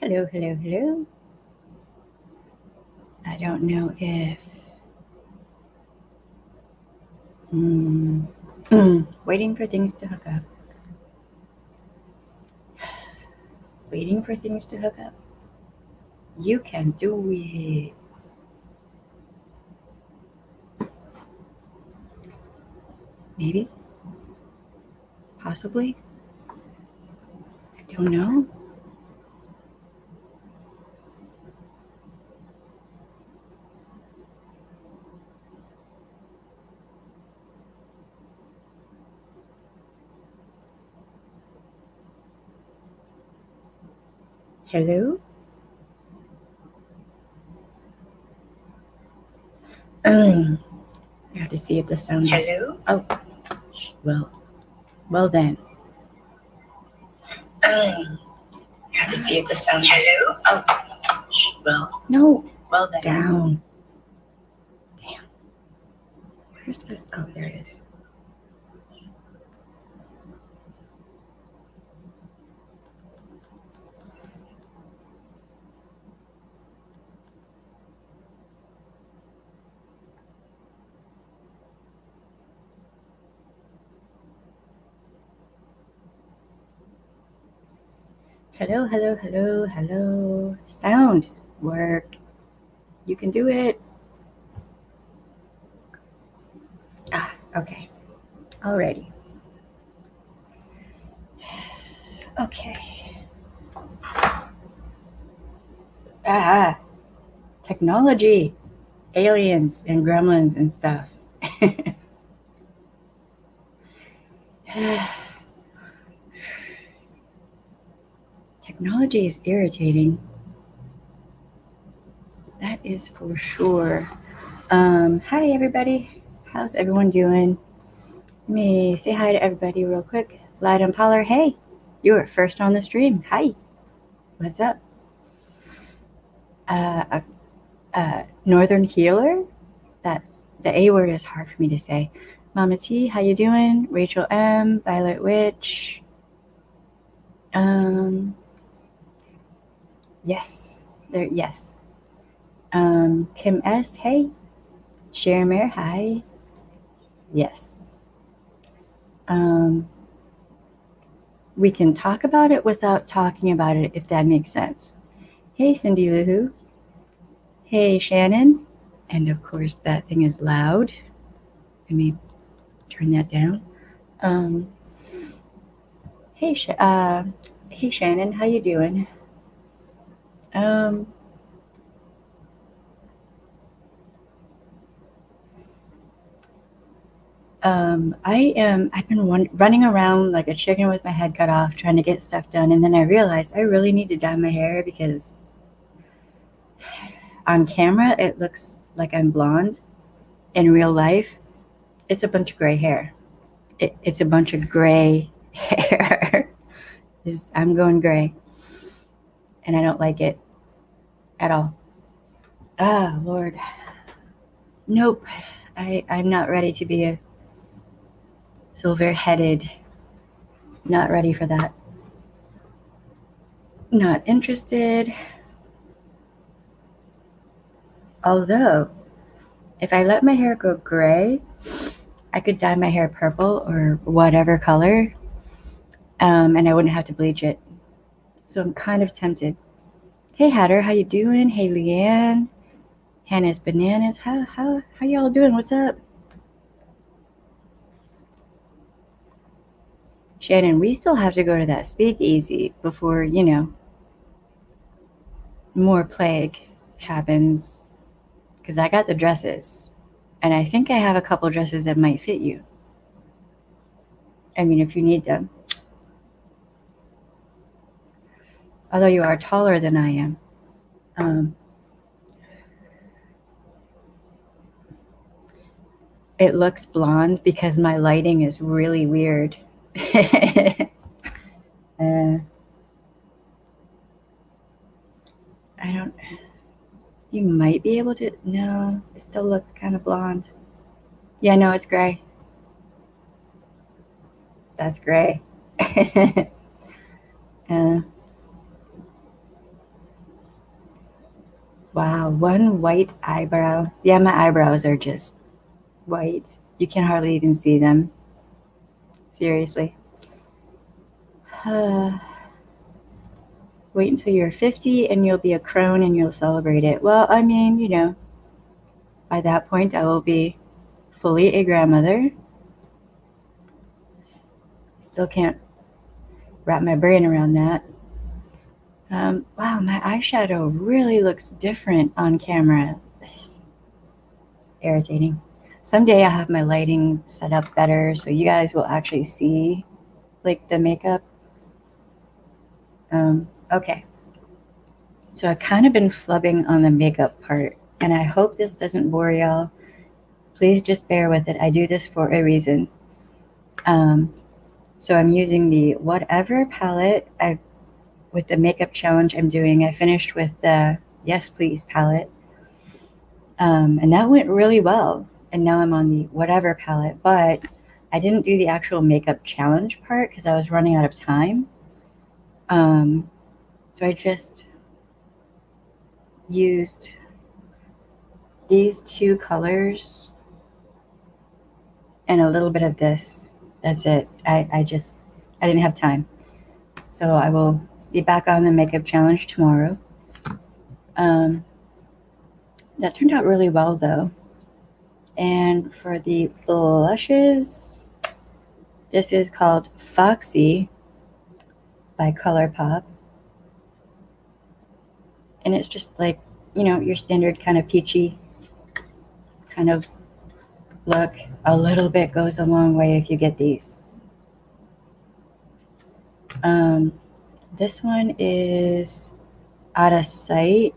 Hello, hello, hello. I don't know if... waiting for things to hook up. Waiting for things to hook up. You can do it. Maybe. Possibly. I don't know. Hello? I have to see if the sound is... Hello? Oh, well then. I have to see if the sound is... Hello? Oh, well. No. Well then. Down. Damn. Where's the... Oh, there it is. Hello, hello, hello, hello. Sound. Work. You can do it. Okay. Alrighty. Okay. Technology. Aliens and gremlins and stuff. Technology is irritating. That is for sure. Hi, everybody. How's everyone doing? Let me say hi to everybody real quick. Light and Polar, hey, you were first on the stream. Hi. What's up? Northern Healer? That the A word is hard for me to say. Mama T, how you doing? Rachel M, Violet Witch. Yes. There, yes. Kim S, hey. Shermer, hi. Yes. We can talk about it without talking about it, if that makes sense. Hey, Cindy Lou Who. Hey, Shannon. And of course, that thing is loud. Let me turn that down. Hey, hey, Shannon, how you doing? I've been running around like a chicken with my head cut off, trying to get stuff done, and then I realized I really need to dye my hair because on camera it looks like I'm blonde. In real life, it's a bunch of gray hair. It's a bunch of gray hair. I'm going gray, and I don't like it at all. Ah, Lord. Nope. I'm not ready to be a silver-headed. Not ready for that. Not interested. Although, if I let my hair go gray, I could dye my hair purple or whatever color, and I wouldn't have to bleach it. So I'm kind of tempted. Hey Hatter, how you doing? Hey Leanne, Hannah's Bananas. How y'all doing? What's up? Shannon, we still have to go to that speakeasy before, more plague happens. Because I got the dresses. And I think I have a couple dresses that might fit you. I mean, if you need them. Although you are taller than I am. It looks blonde because my lighting is really weird. I don't... You might be able to... No, it still looks kind of blonde. Yeah, no, it's gray. That's gray. Wow, one white eyebrow. Yeah, my eyebrows are just white. You can hardly even see them. Seriously. Wait until you're 50 and you'll be a crone and you'll celebrate it. Well, I mean, you know, by that point I will be fully a grandmother. Still can't wrap my brain around that. Wow, my eyeshadow really looks different on camera. It's irritating. Someday I'll have my lighting set up better so you guys will actually see like the makeup. Okay. So I've kind of been flubbing on the makeup part, and I hope this doesn't bore y'all. Please just bear with it. I do this for a reason. So I'm using the Whatever palette. With the makeup challenge I'm doing, I finished with the Yes Please palette. And that went really well. And now I'm on the Whatever palette, but I didn't do the actual makeup challenge part because I was running out of time. So I just used these two colors and a little bit of this. That's it. I didn't have time. So I will be back on the makeup challenge tomorrow. That turned out really well though. And for the blushes, this is called Foxy by ColourPop. And it's just like, you know, your standard kind of peachy kind of look. A little bit goes a long way if you get these. This one is Out of Sight.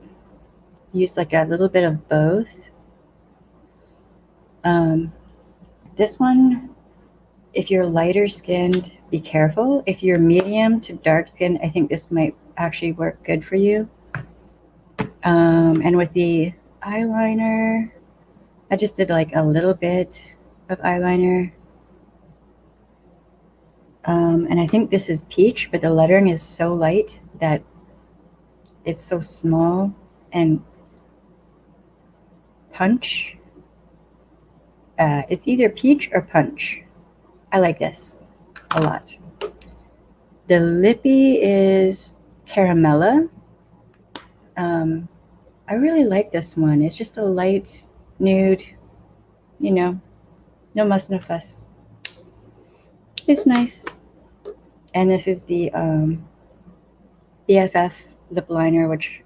Use like a little bit of both. This one, if you're lighter skinned, be careful. If you're medium to dark skinned, I think this might actually work good for you. And with the eyeliner, I just did like a little bit of eyeliner. And I think this is peach, but the lettering is so light that it's so small. And punch. It's either peach or punch. I like this a lot. The lippy is Caramella. I really like this one. It's just a light nude, you know, no muss, no fuss. It's nice. And this is the BFF lip liner, which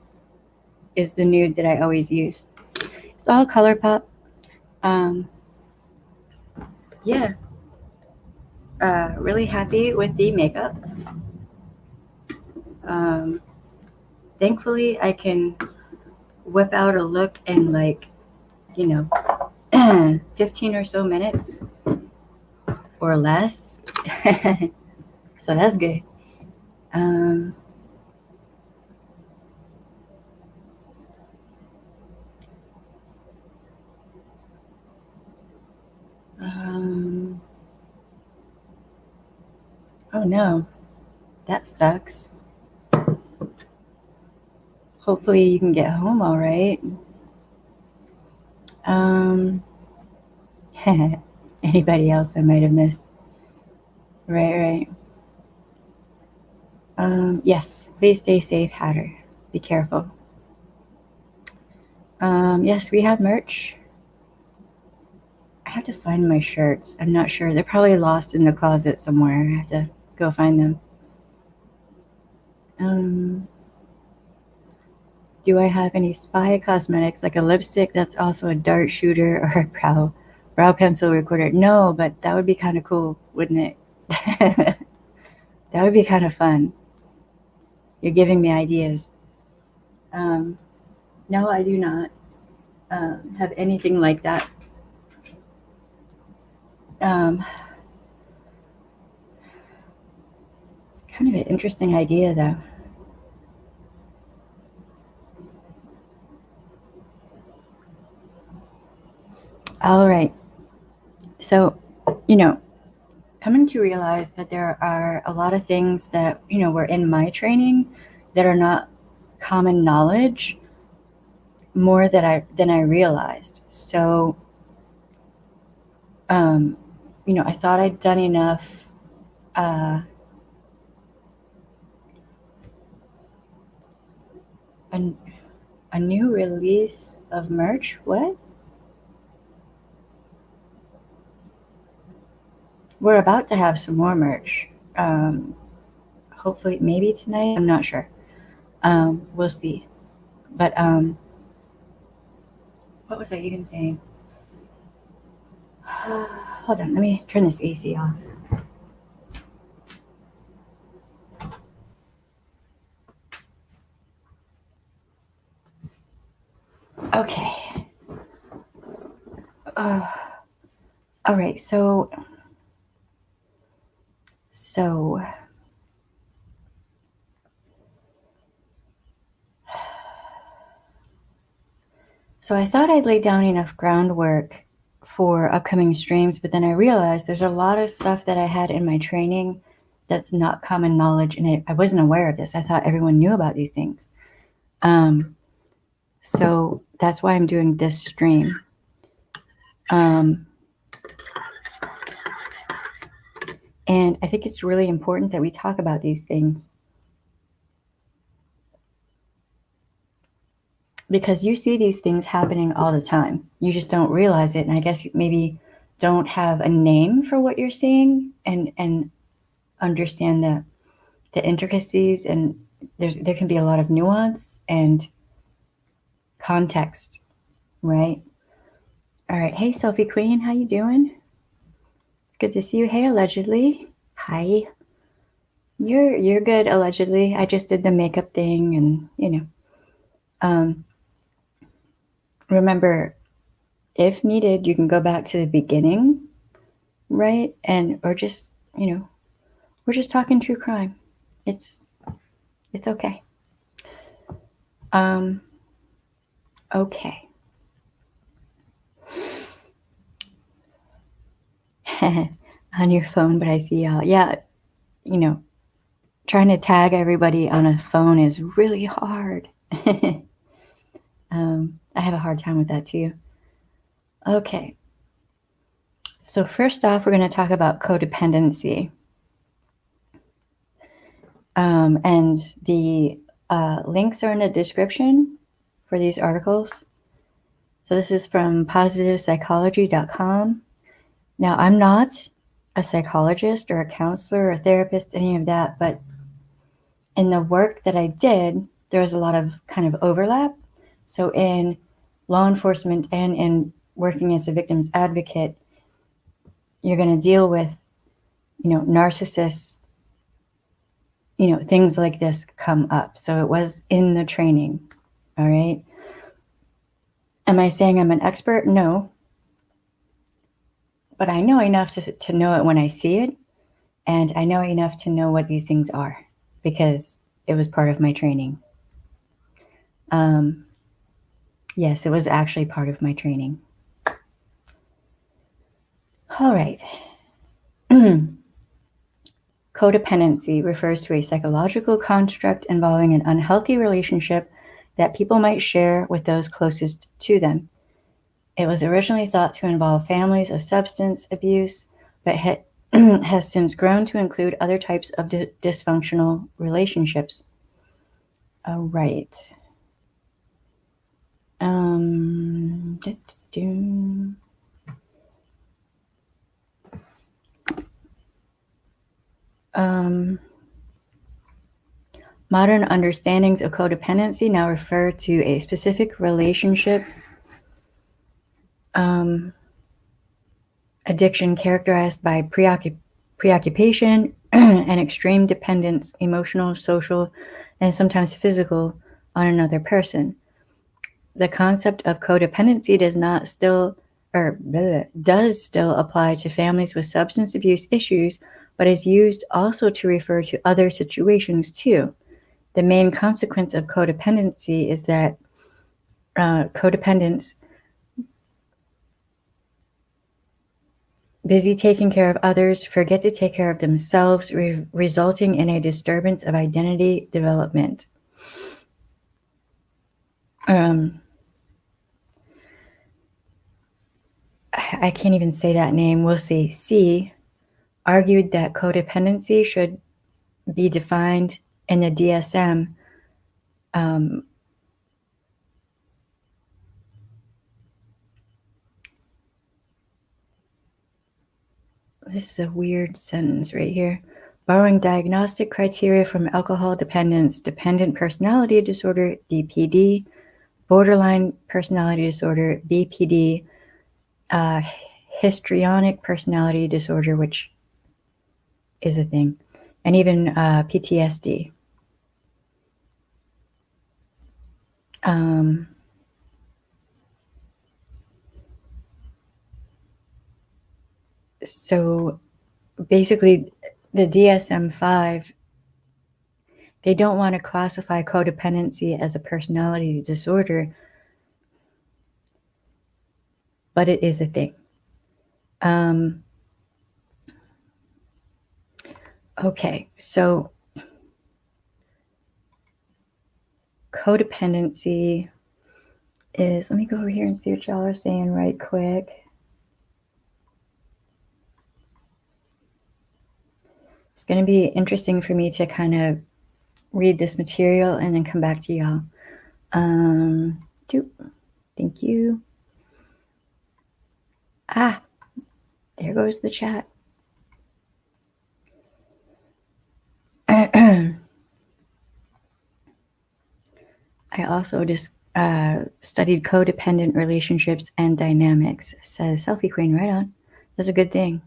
is the nude that I always use. It's all ColourPop. Yeah. Really happy with the makeup. Thankfully, I can whip out a look in like, you know, 15 or so minutes or less. So that's good. Oh no, that sucks. Hopefully you can get home all right. Anybody else I might have missed? Right. Yes, please stay safe, Hatter. Be careful. Yes, we have merch. I have to find my shirts. I'm not sure. They're probably lost in the closet somewhere. I have to go find them. Do I have any spy cosmetics like a lipstick that's also a dart shooter or a brow pencil recorder? No, but that would be kind of cool, wouldn't it? That would be kind of fun. You're giving me ideas. No, I do not have anything like that. It's kind of an interesting idea, though. All right. So, you know, coming to realize that there are a lot of things that, you know, were in my training that are not common knowledge. more than I realized. So, I thought I'd done enough. A new release of merch. What? We're about to have some more merch. Hopefully, maybe tonight. I'm not sure. We'll see. But what was I even saying? Hold on, let me turn this AC off. Okay. All right. So I thought I'd lay down enough groundwork for upcoming streams, but then I realized there's a lot of stuff that I had in my training that's not common knowledge, and I wasn't aware of this. I thought everyone knew about these things. So that's why I'm doing this stream. And I think it's really important that we talk about these things, because you see these things happening all the time. You just don't realize it. And I guess you maybe don't have a name for what you're seeing and understand the intricacies. And there can be a lot of nuance and context, right? All right. Hey, Sophie Queen, how you doing? It's good to see you. Hey, allegedly. Hi. You're good, allegedly. I just did the makeup thing, and remember, if needed, you can go back to the beginning, right? Or just, we're just talking true crime. It's okay. Okay. On your phone, but I see y'all. Yeah, trying to tag everybody on a phone is really hard. I have a hard time with that too. Okay. So first off, we're going to talk about codependency. And the links are in the description for these articles. So this is from positivepsychology.com. Now, I'm not a psychologist or a counselor or a therapist, any of that, but in the work that I did, there was a lot of kind of overlap. So in law enforcement and in working as a victim's advocate, you're going to deal with, narcissists, things like this come up. So it was in the training. All right. Am I saying I'm an expert? No. But I know enough to know it when I see it. And I know enough to know what these things are because it was part of my training. Yes, it was actually part of my training. All right. Codependency refers to a psychological construct involving an unhealthy relationship that people might share with those closest to them. It was originally thought to involve families of substance abuse, but has since grown to include other types of dysfunctional relationships. All right. Modern understandings of codependency now refer to a specific relationship addiction characterized by preoccupation and extreme dependence, emotional, social, and sometimes physical, on another person. The concept of codependency does still apply to families with substance abuse issues, but is used also to refer to other situations too. The main consequence of codependency is that codependents busy taking care of others forget to take care of themselves, resulting in a disturbance of identity development. I can't even say that name. We'll see. C argued that codependency should be defined in the DSM this is a weird sentence right here. Borrowing diagnostic criteria from alcohol dependence, dependent personality disorder, DPD, borderline personality disorder, BPD, histrionic personality disorder, which is a thing, and even PTSD. So basically, the DSM-5, they don't want to classify codependency as a personality disorder, but it is a thing. Okay, so codependency is, let me go over here and see what y'all are saying right quick. It's going to be interesting for me to kind of read this material and then come back to y'all. Thank you. There goes the chat. I also just studied codependent relationships and dynamics, says Selfie Queen. Right on. That's a good thing.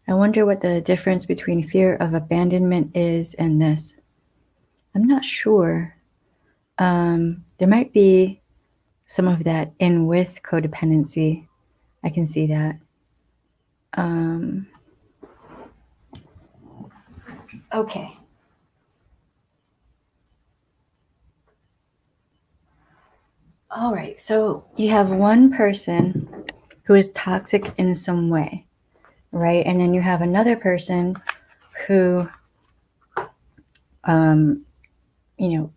I wonder what the difference between fear of abandonment is and this. I'm not sure. There might be some of that in with codependency. I can see that. Okay. All right. So you have one person who is toxic in some way, right? And then you have another person who,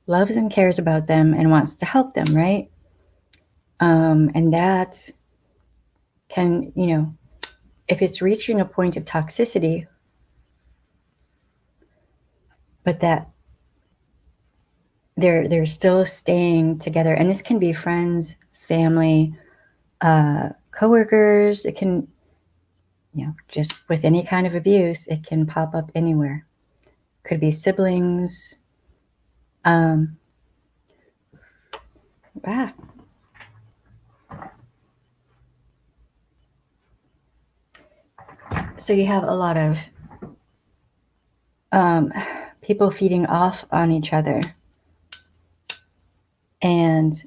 loves and cares about them and wants to help them, right? And that can, if it's reaching a point of toxicity, but that they're still staying together, and this can be friends, family, coworkers. It can, just with any kind of abuse, it can pop up anywhere. Could be siblings. So you have a lot of people feeding off on each other, and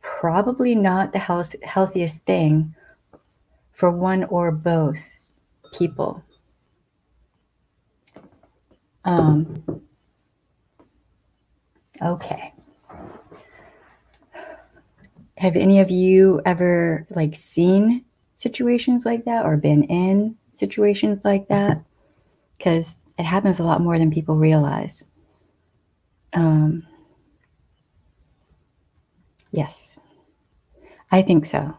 probably not the healthiest thing for one or both people. Okay. Have any of you ever seen situations like that or been in situations like that? Because it happens a lot more than people realize. Yes, I think so.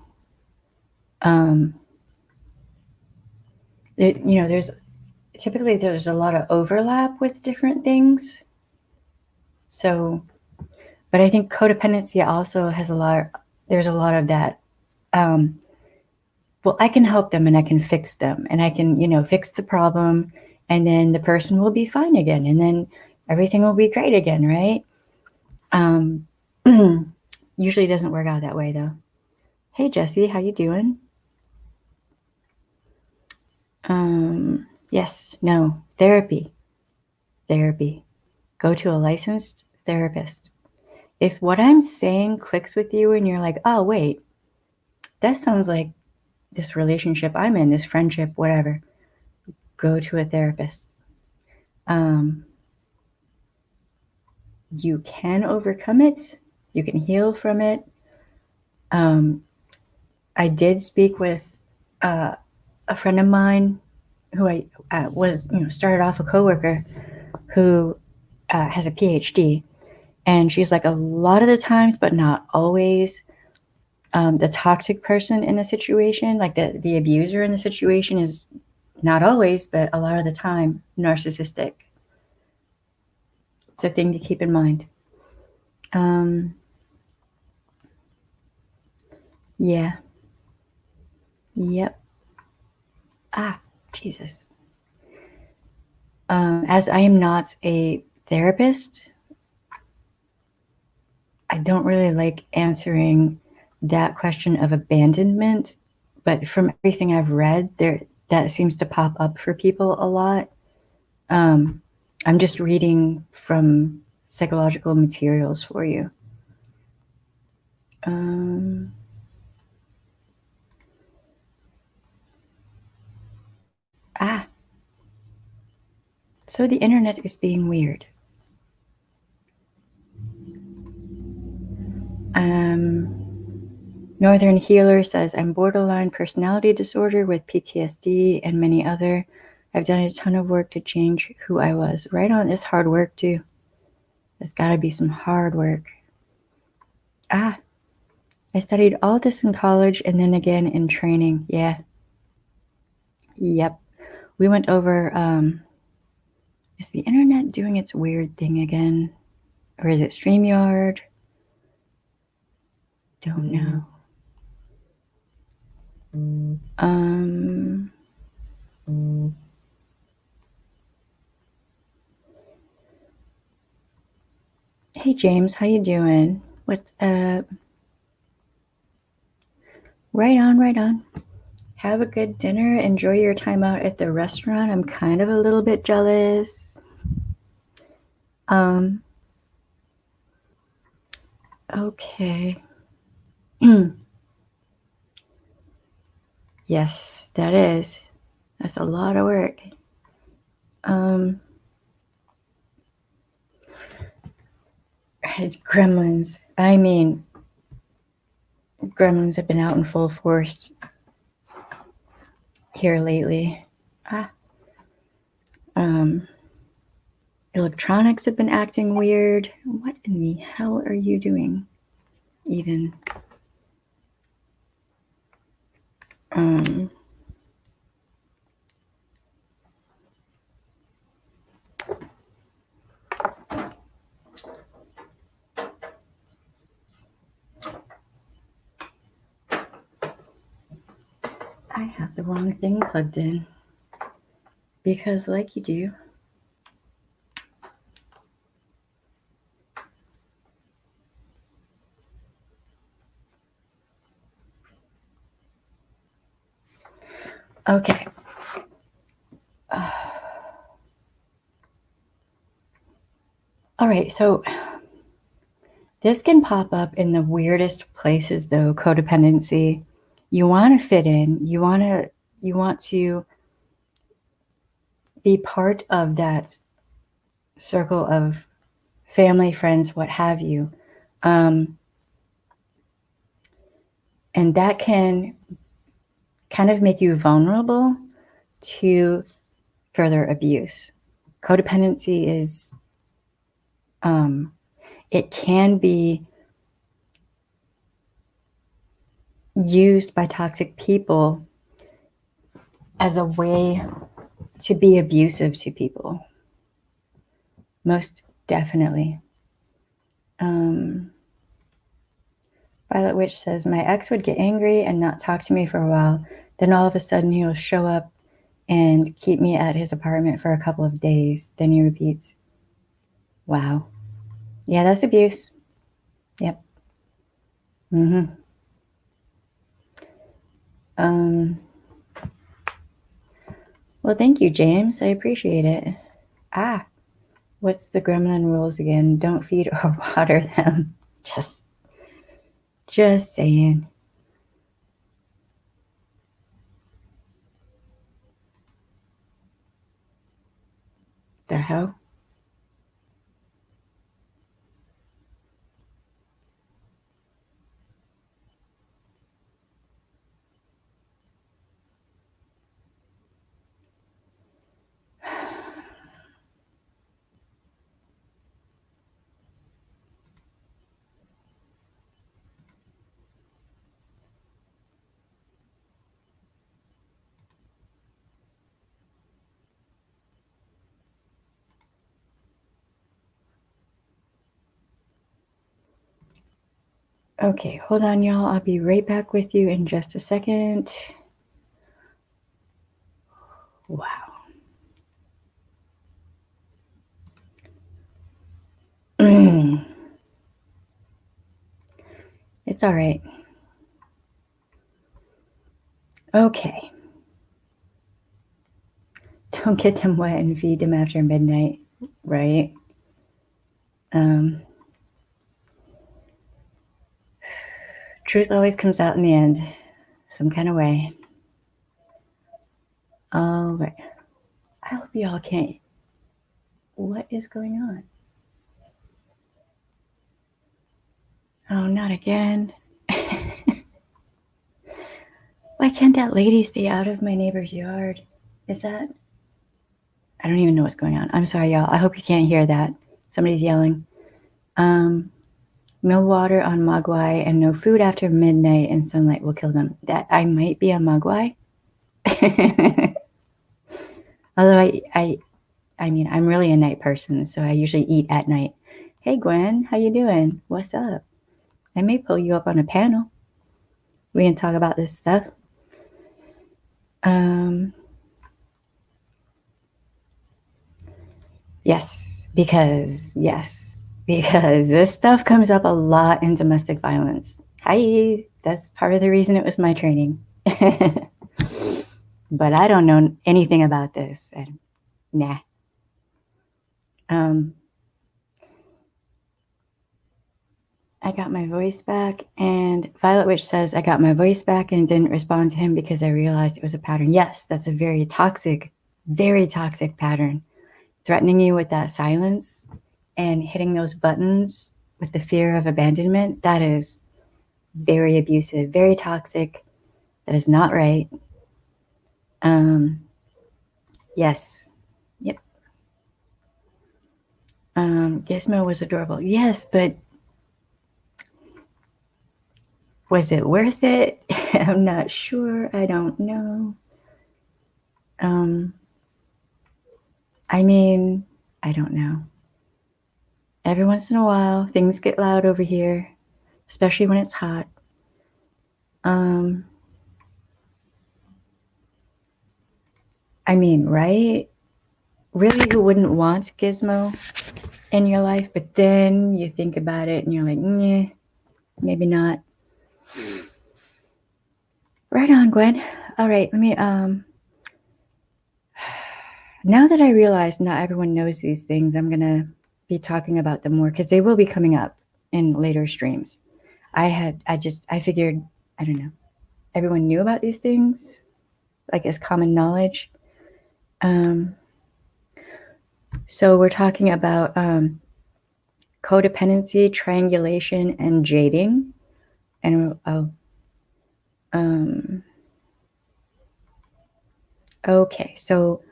There's a lot of overlap with different things. So, but I think codependency also has there's a lot of that. Well, I can help them and I can fix them and I can, fix the problem, and then the person will be fine again, and then everything will be great again, right? Usually doesn't work out that way though. Hey Jesse, how you doing? Yes, no, therapy. Go to a licensed therapist. If what I'm saying clicks with you and you're like, oh wait, that sounds like this relationship I'm in, this friendship, whatever, go to a therapist. You can overcome it. You can heal from it. I did speak with a friend of mine who I was, started off a coworker who has a PhD. And she's like, a lot of the times, but not always, the toxic person in the situation, like the abuser in the situation, is not always, but a lot of the time, narcissistic. It's a thing to keep in mind. Yeah. Yep. Ah, Jesus. As I am not a therapist, I don't really like answering that question of abandonment, but from everything I've read, that seems to pop up for people a lot. I'm just reading from psychological materials for you. So the internet is being weird. Northern Healer says, I'm borderline personality disorder with PTSD and many other. I've done a ton of work to change who I was. Right on. It's hard work too. There's got to be some hard work. I studied all this in college and then again in training. Yeah. Yep. We went over, is the internet doing its weird thing again? Or is it StreamYard? Don't know. Hey James, how you doing? What's up? Right on. Have a good dinner. Enjoy your time out at the restaurant. I'm kind of a little bit jealous. Okay. Yes, that is. That's a lot of work. It's gremlins. I mean, gremlins have been out in full force here lately. Electronics have been acting weird. What in the hell are you doing? Even. I have the wrong thing plugged in. Because like you do. Okay. All right, so this can pop up in the weirdest places though, codependency. You want to fit in, you want to be part of that circle of family, friends, what have you. And that can kind of make you vulnerable to further abuse. Codependency is, it can be used by toxic people as a way to be abusive to people. Most definitely. Violet Witch says, my ex would get angry and not talk to me for a while. Then all of a sudden he will show up and keep me at his apartment for a couple of days. Then he repeats. Wow. Yeah, that's abuse. Yep. Well, thank you, James. I appreciate it. What's the gremlin rules again? Don't feed or water them. Just saying. The hell? Okay, hold on, y'all. I'll be right back with you in just a second. Wow. It's all right. Okay. Don't get them wet and feed them after midnight, right? Truth always comes out in the end, some kind of way. All right. I hope y'all can't. What is going on? Oh, not again. Why can't that lady stay out of my neighbor's yard? Is that? I don't even know what's going on. I'm sorry, y'all. I hope you can't hear that. Somebody's yelling. No water on Mogwai and no food after midnight and sunlight will kill them. That I might be a Mogwai. Although I mean, I'm really a night person, so I usually eat at night. Hey, Gwen, how you doing? What's up? I may pull you up on a panel. We can talk about this stuff. Yes, because this stuff comes up a lot in domestic violence. Hi, that's part of the reason it was my training. But I don't know anything about this. Nah. I got my voice back, and Violet Witch says I got my voice back and didn't respond to him because I realized it was a pattern. Yes, that's a very toxic pattern. Threatening you with that silence and hitting those buttons with the fear of abandonment, that is very abusive, very toxic. That is not right. Yes. Yep. Gizmo was adorable. Yes, but was it worth it? I'm not sure. I don't know. I mean, I don't know. Every once in a while, things get loud over here, especially when it's hot. I mean, right? Really, who wouldn't want Gizmo in your life? But then you think about it and you're like, nah, maybe not. Right on, Gwen. All right, let me, now that I realize not everyone knows these things, I'm going to be talking about them more because they will be coming up in later streams. I figured, I don't know, everyone knew about these things, like as common knowledge. So we're talking about codependency, triangulation, and jading. And okay, so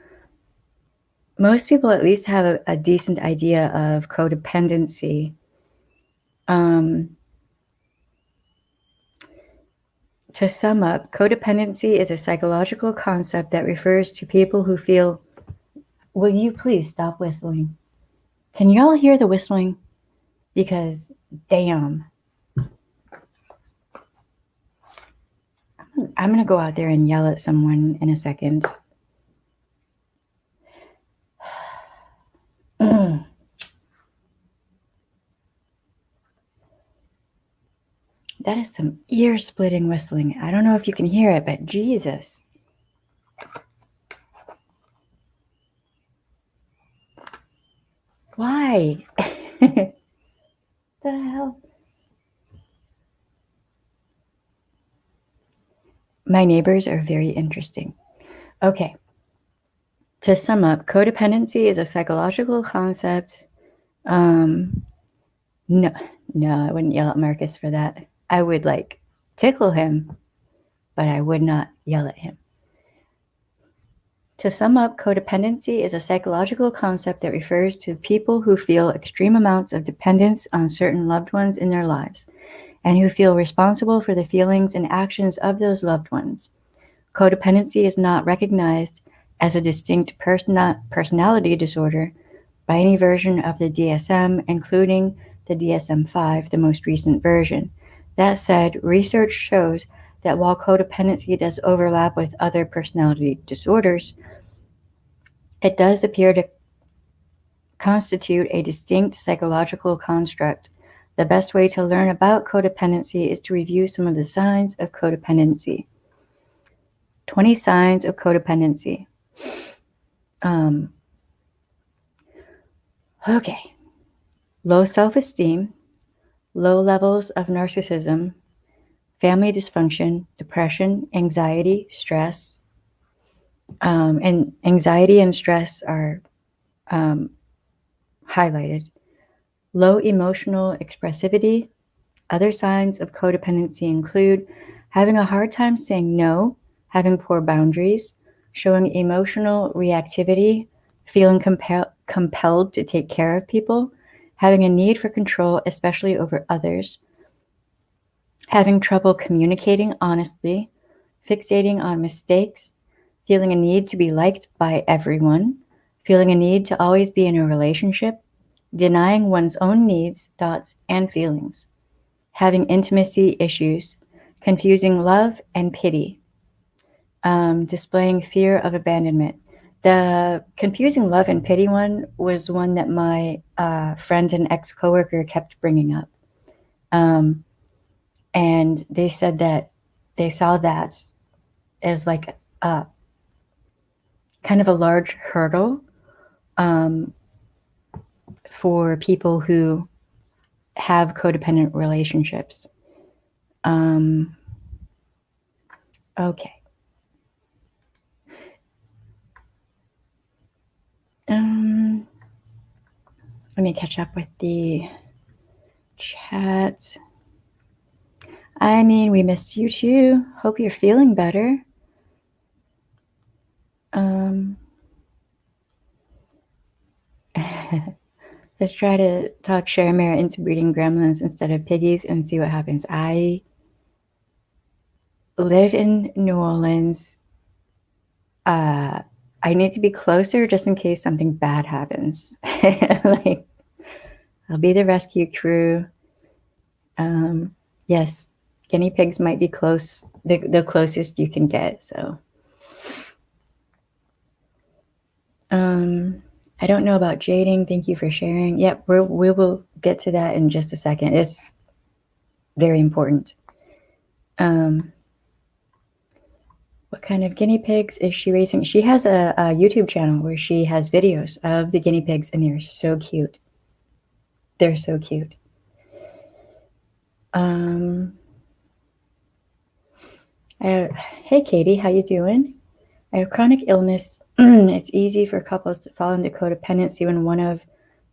most people at least have a decent idea of codependency. To sum up, codependency is a psychological concept that refers to people who feel. Will you please stop whistling? Can you all hear the whistling? Because, damn. I'm going to go out there and yell at someone in a second. That is some ear-splitting whistling. I don't know if you can hear it, but Jesus. Why? The hell? My neighbors are very interesting. Okay. To sum up, codependency is a psychological concept. No, I wouldn't yell at Marcus for that. I would tickle him, but I would not yell at him. To sum up, codependency is a psychological concept that refers to people who feel extreme amounts of dependence on certain loved ones in their lives and who feel responsible for the feelings and actions of those loved ones. Codependency is not recognized as a distinct personality disorder by any version of the DSM, including the DSM-5, the most recent version. That said, research shows that while codependency does overlap with other personality disorders, it does appear to constitute a distinct psychological construct. The best way to learn about codependency is to review some of the signs of codependency. 20 signs of codependency. Okay. Low self-esteem, low levels of narcissism, family dysfunction, depression, anxiety, stress. And anxiety and stress are highlighted. Low emotional expressivity. Other signs of codependency include having a hard time saying no, having poor boundaries, showing emotional reactivity, feeling compelled to take care of people, having a need for control, especially over others, having trouble communicating honestly, fixating on mistakes, feeling a need to be liked by everyone, feeling a need to always be in a relationship, denying one's own needs, thoughts, and feelings, having intimacy issues, confusing love and pity, displaying fear of abandonment. The confusing love and pity one was one that my friend and ex-coworker kept bringing up. And they said that they saw that as like a kind of a large hurdle for people who have codependent relationships. Okay. Let me catch up with the chat. I mean, we missed you too. Hope you're feeling better. Let's try to talk Sharamir into breeding gremlins instead of piggies and see what happens. I live in New Orleans. I need to be closer just in case something bad happens. Like, I'll be the rescue crew. Yes, guinea pigs might be close, the closest you can get. So, I don't know about jading. Thank you for sharing. Yep, we will get to that in just a second. It's very important. What kind of guinea pigs is she raising? She has a YouTube channel where she has videos of the guinea pigs, and they're so cute. They're so cute. Hey, Katie, how you doing? I have chronic illness. It's easy for couples to fall into codependency when one of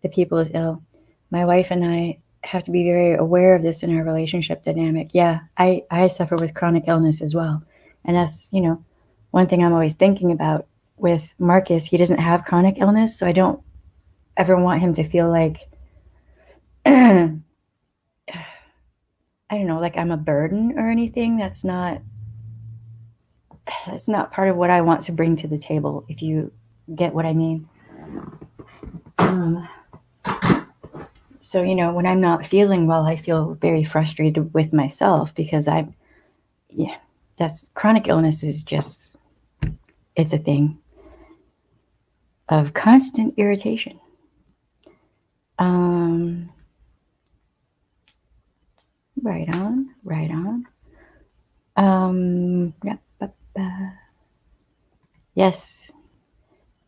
the people is ill. My wife and I have to be very aware of this in our relationship dynamic. Yeah, I suffer with chronic illness as well. And that's, one thing I'm always thinking about with Marcus. He doesn't have chronic illness, so I don't ever want him to feel like, I don't know, like I'm a burden or anything. That's not part of what I want to bring to the table, if you get what I mean. So, when I'm not feeling well, I feel very frustrated with myself because that's chronic illness is just, it's a thing of constant irritation. Right on. Yes,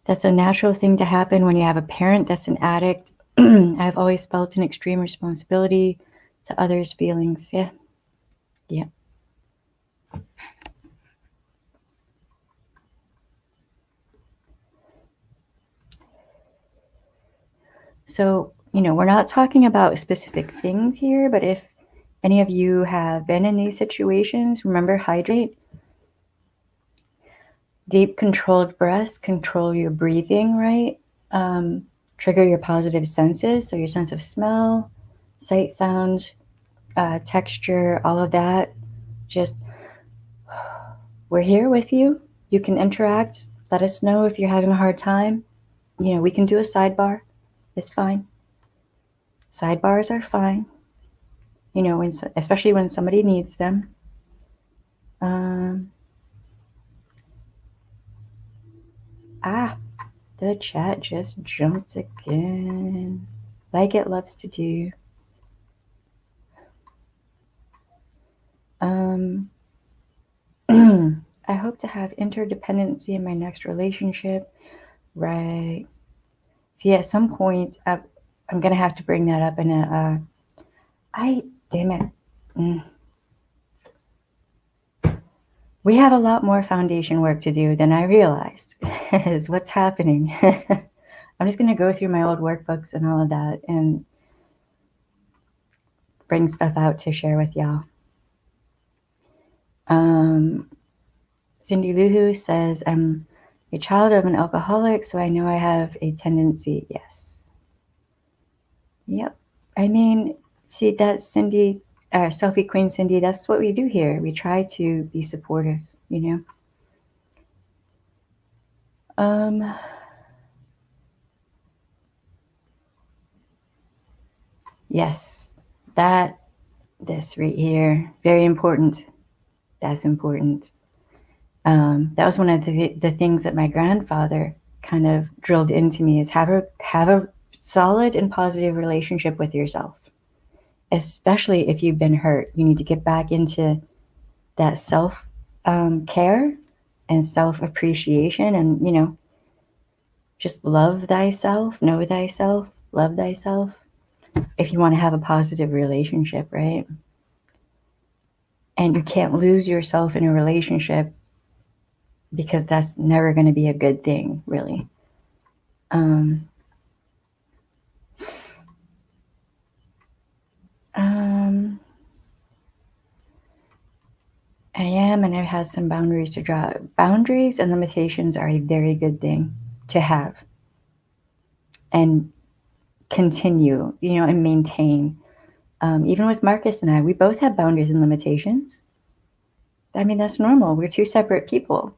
that's a natural thing to happen when you have a parent that's an addict. I've always felt an extreme responsibility to others' feelings. Yeah. So, we're not talking about specific things here, but if any of you have been in these situations, remember, hydrate. Deep, controlled breaths, control your breathing, right? Trigger your positive senses, so your sense of smell, sight, sound, texture, all of that. Just, we're here with you. You can interact. Let us know if you're having a hard time. We can do a sidebar. It's fine. Sidebars are fine. you know, especially when somebody needs them. The chat just jumped again, like it loves to do. I hope to have interdependency in my next relationship. Right. See, at some point, I'm gonna have to bring that up in a. Damn it. We have a lot more foundation work to do than I realized. Is what's happening. I'm just gonna go through my old workbooks and all of that and bring stuff out to share with y'all. Cindy Luhu says, I'm a child of an alcoholic, so I know I have a tendency. Yes. Yep. I mean, see, that's Cindy, Selfie Queen Cindy, that's what we do here. We try to be supportive, you know. Yes, this right here, very important. That's important. That was one of the things that my grandfather kind of drilled into me is have a solid and positive relationship with yourself. Especially if you've been hurt, you need to get back into that self care and self appreciation, and you know, just love thyself, know thyself, love thyself. If you want to have a positive relationship, right? And you can't lose yourself in a relationship because that's never going to be a good thing, really. I am, and I've had some boundaries to draw. Boundaries and limitations are a very good thing to have and continue, you know, and maintain. Even with Marcus and I, we both have boundaries and limitations. I mean, that's normal. We're two separate people.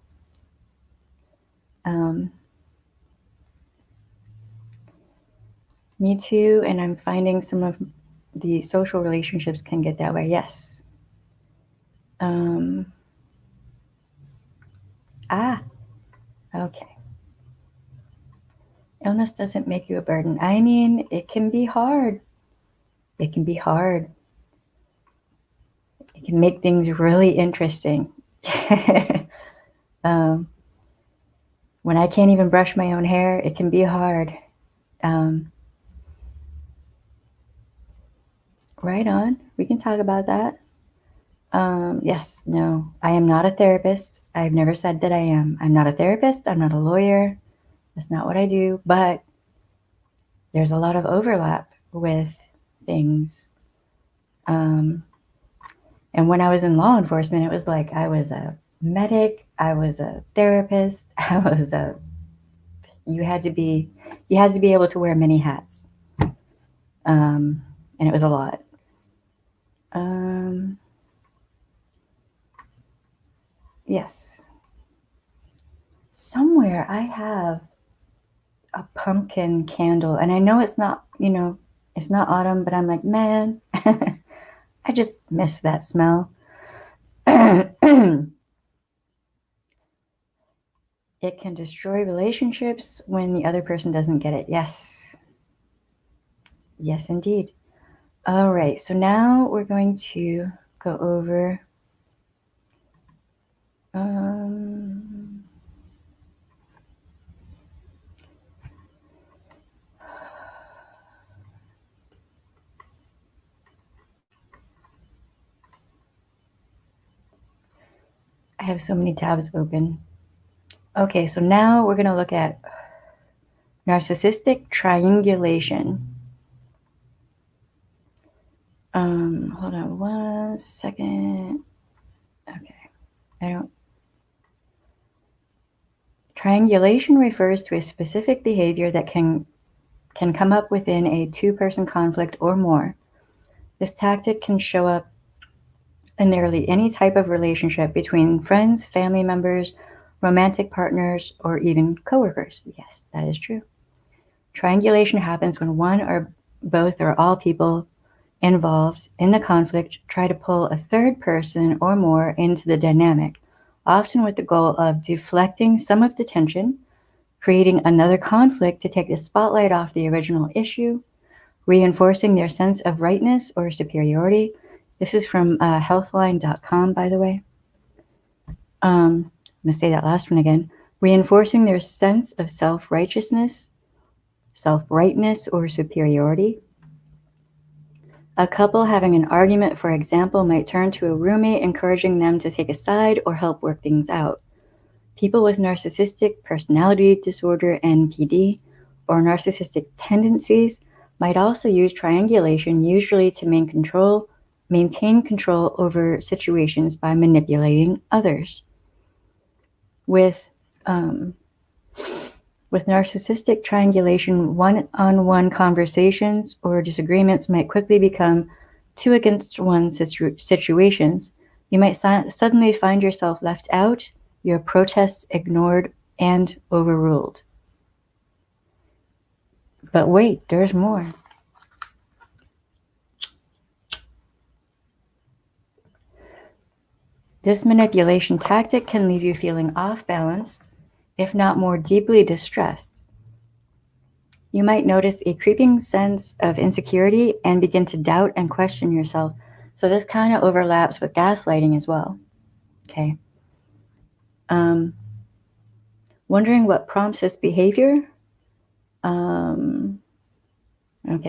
Me too, and I'm finding some of the social relationships can get that way. Yes. Okay. Illness doesn't make you a burden. I mean, it can be hard. It can be hard. It can make things really interesting. When I can't even brush my own hair, it can be hard. Right on. We can talk about that. Yes, no, I am not a therapist. I've never said that I am. I'm not a therapist. I'm not a lawyer. That's not what I do. But there's a lot of overlap with things. And when I was in law enforcement, it was like I was a medic, I was a therapist, you had to be able to wear many hats. And it was a lot. Yes. Somewhere I have a pumpkin candle, and I know it's not, you know, it's not autumn, but I'm like, man, I just miss that smell. It can destroy relationships when the other person doesn't get it. Yes. Yes, indeed. All right, so now we're going to go over I have so many tabs open. Okay, so now we're going to look at narcissistic triangulation. Hold on 1 second. Okay. Triangulation refers to a specific behavior that can come up within a two-person conflict or more. This tactic can show up in nearly any type of relationship between friends, family members, romantic partners, or even coworkers. Yes, that is true. Triangulation happens when one or both or all people involved in the conflict try to pull a third person or more into the dynamic, often with the goal of deflecting some of the tension, creating another conflict to take the spotlight off the original issue, reinforcing their sense of rightness or superiority. This is from healthline.com, by the way. I'm going to say that last one again. Reinforcing their sense of self-righteousness, self-rightness, or superiority. A couple having an argument, for example, might turn to a roommate, encouraging them to take a side or help work things out. People with narcissistic personality disorder, NPD, or narcissistic tendencies might also use triangulation, usually to maintain control over situations by manipulating others. With narcissistic triangulation, one-on-one conversations or disagreements might quickly become two against one situations. You might suddenly find yourself left out, your protests ignored and overruled. But wait, there's more. This manipulation tactic can leave you feeling off-balanced, if not more deeply distressed. You might notice a creeping sense of insecurity and begin to doubt and question yourself. So this kind of overlaps with gaslighting as well. Okay. Wondering what prompts this behavior? Okay,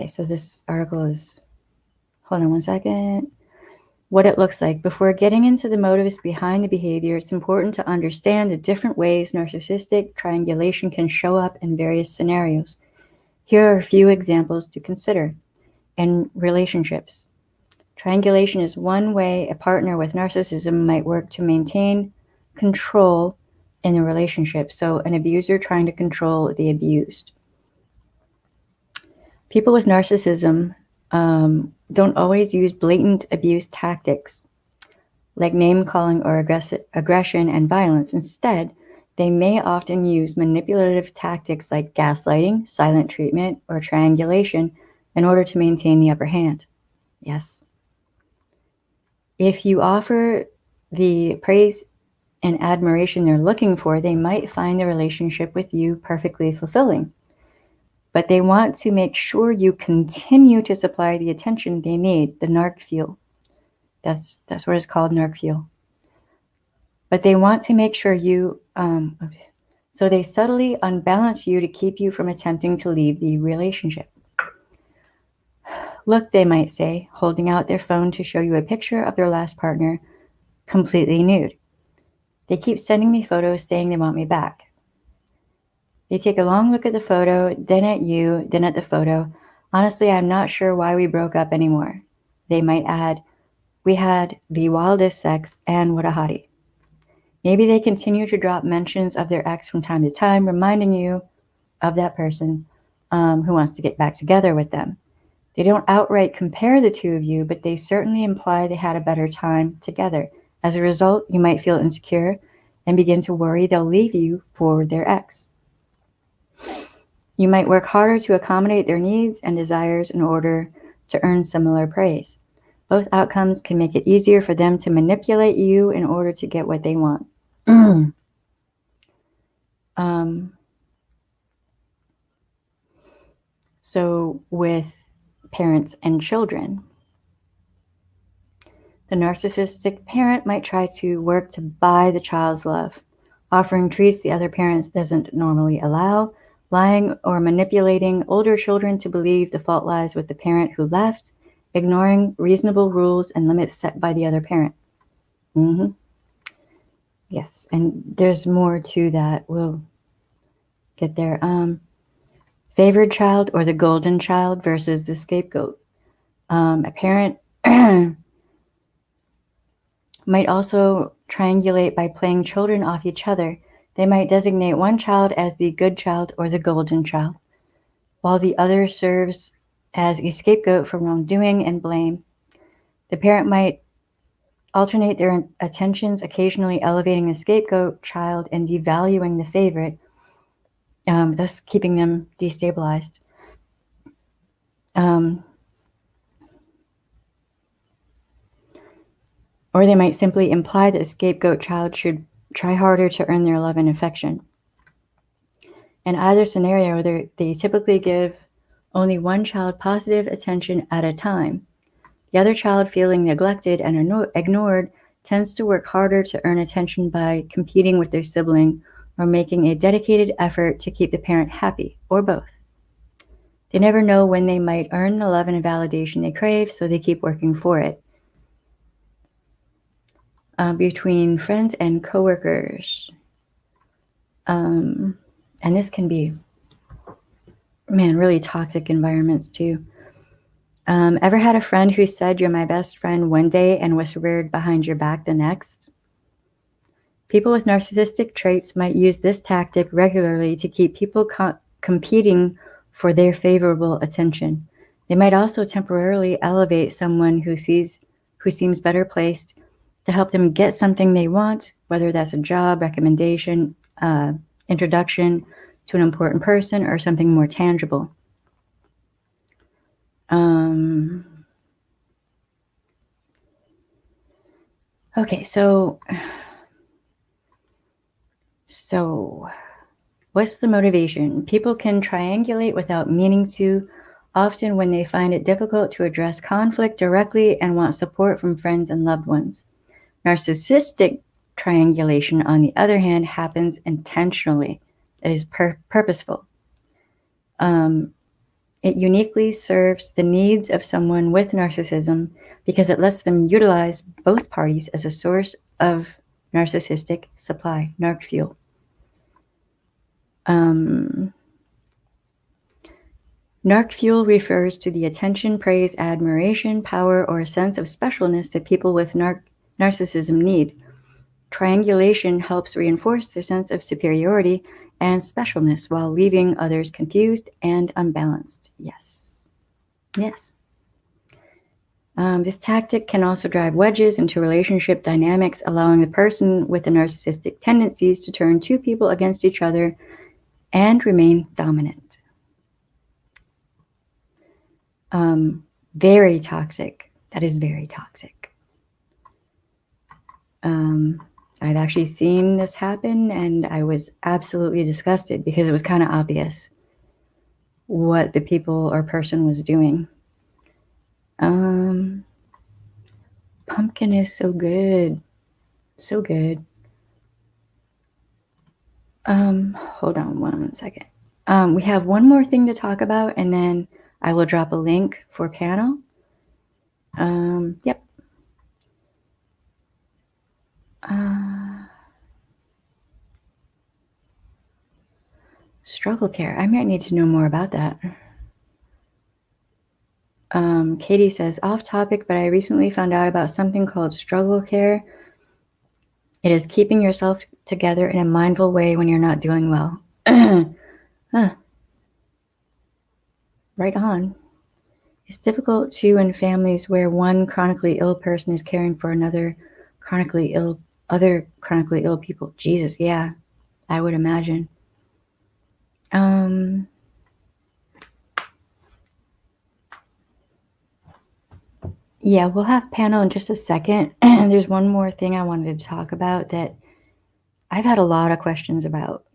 so this article is, hold on one second. What it looks like. Before getting into the motives behind the behavior, it's important to understand the different ways narcissistic triangulation can show up in various scenarios. Here are a few examples to consider. In relationships, triangulation is one way a partner with narcissism might work to maintain control in a relationship. So an abuser trying to control the abused. People with narcissism don't always use blatant abuse tactics like name-calling or aggression and violence. Instead, they may often use manipulative tactics like gaslighting, silent treatment, or triangulation in order to maintain the upper hand. Yes. If you offer the praise and admiration they're looking for, they might find the relationship with you perfectly fulfilling. But they want to make sure you continue to supply the attention they need, the narc fuel. That's what it's called, narc fuel. But they want to make sure you, so they subtly unbalance you to keep you from attempting to leave the relationship. Look, they might say, holding out their phone to show you a picture of their last partner, completely nude. They keep sending me photos saying they want me back. They take a long look at the photo, then at you, then at the photo. Honestly, I'm not sure why we broke up anymore. They might add, we had the wildest sex and what a hottie. Maybe they continue to drop mentions of their ex from time to time, reminding you of that person who wants to get back together with them. They don't outright compare the two of you, but they certainly imply they had a better time together. As a result, you might feel insecure and begin to worry they'll leave you for their ex. You might work harder to accommodate their needs and desires in order to earn similar praise. Both outcomes can make it easier for them to manipulate you in order to get what they want. So with parents and children, the narcissistic parent might try to work to buy the child's love, offering treats the other parent doesn't normally allow, lying or manipulating older children to believe the fault lies with the parent who left, ignoring reasonable rules and limits set by the other parent. Yes, and there's more to that. We'll get there. Favored child or the golden child versus the scapegoat. A parent might also triangulate by playing children off each other. They might designate one child as the good child or the golden child, while the other serves as a scapegoat for wrongdoing and blame. The parent might alternate their attentions, occasionally elevating the scapegoat child and devaluing the favorite, thus keeping them destabilized. Or they might simply imply that a scapegoat child should try harder to earn their love and affection. In either scenario, they typically give only one child positive attention at a time. The other child, feeling neglected and ignored, tends to work harder to earn attention by competing with their sibling or making a dedicated effort to keep the parent happy, or both. They never know when they might earn the love and validation they crave, so they keep working for it. Between friends and coworkers. And this can be, really toxic environments too. Ever had a friend who said you're my best friend one day and whispered behind your back the next? People with narcissistic traits might use this tactic regularly to keep people competing for their favorable attention. They might also temporarily elevate someone who seems better placed to help them get something they want, whether that's a job, recommendation, introduction to an important person, or something more tangible. Okay, so what's the motivation? People can triangulate without meaning to, often when they find it difficult to address conflict directly and want support from friends and loved ones. Narcissistic triangulation, on the other hand, happens intentionally. It is purposeful. It uniquely serves the needs of someone with narcissism because it lets them utilize both parties as a source of narcissistic supply, narc fuel. Narc fuel refers to the attention, praise, admiration, power, or a sense of specialness that people with narcissism need. Triangulation helps reinforce their sense of superiority and specialness while leaving others confused and unbalanced. Yes. This tactic can also drive wedges into relationship dynamics, allowing the person with the narcissistic tendencies to turn two people against each other and remain dominant. Very toxic. That is very toxic. I've actually seen this happen, and I was absolutely disgusted because it was kind of obvious what the people or person was doing. Pumpkin is so good. So good. Hold on 1 second. We have one more thing to talk about, and then I will drop a link for panel. Yep. Struggle care. I might need to know more about that. Katie says, off topic, but I recently found out about something called struggle care. It is keeping yourself together in a mindful way when you're not doing well. Right on. It's difficult too in families where one chronically ill person is caring for other chronically ill people. Jesus, yeah, I would imagine. Yeah, we'll have panel in just a second. And there's one more thing I wanted to talk about that I've had a lot of questions about.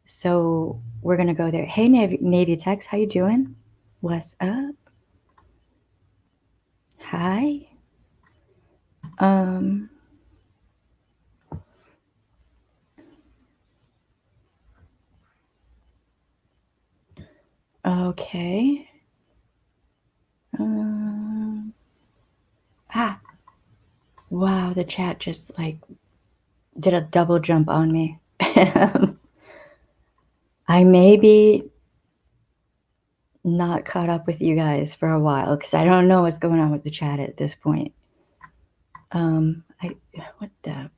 So we're going to go there. Hey, Navy Tex, how you doing? What's up? Hi. Okay. Wow, the chat just did a double jump on me. I may be not caught up with you guys for a while because I don't know what's going on with the chat at this point. What the?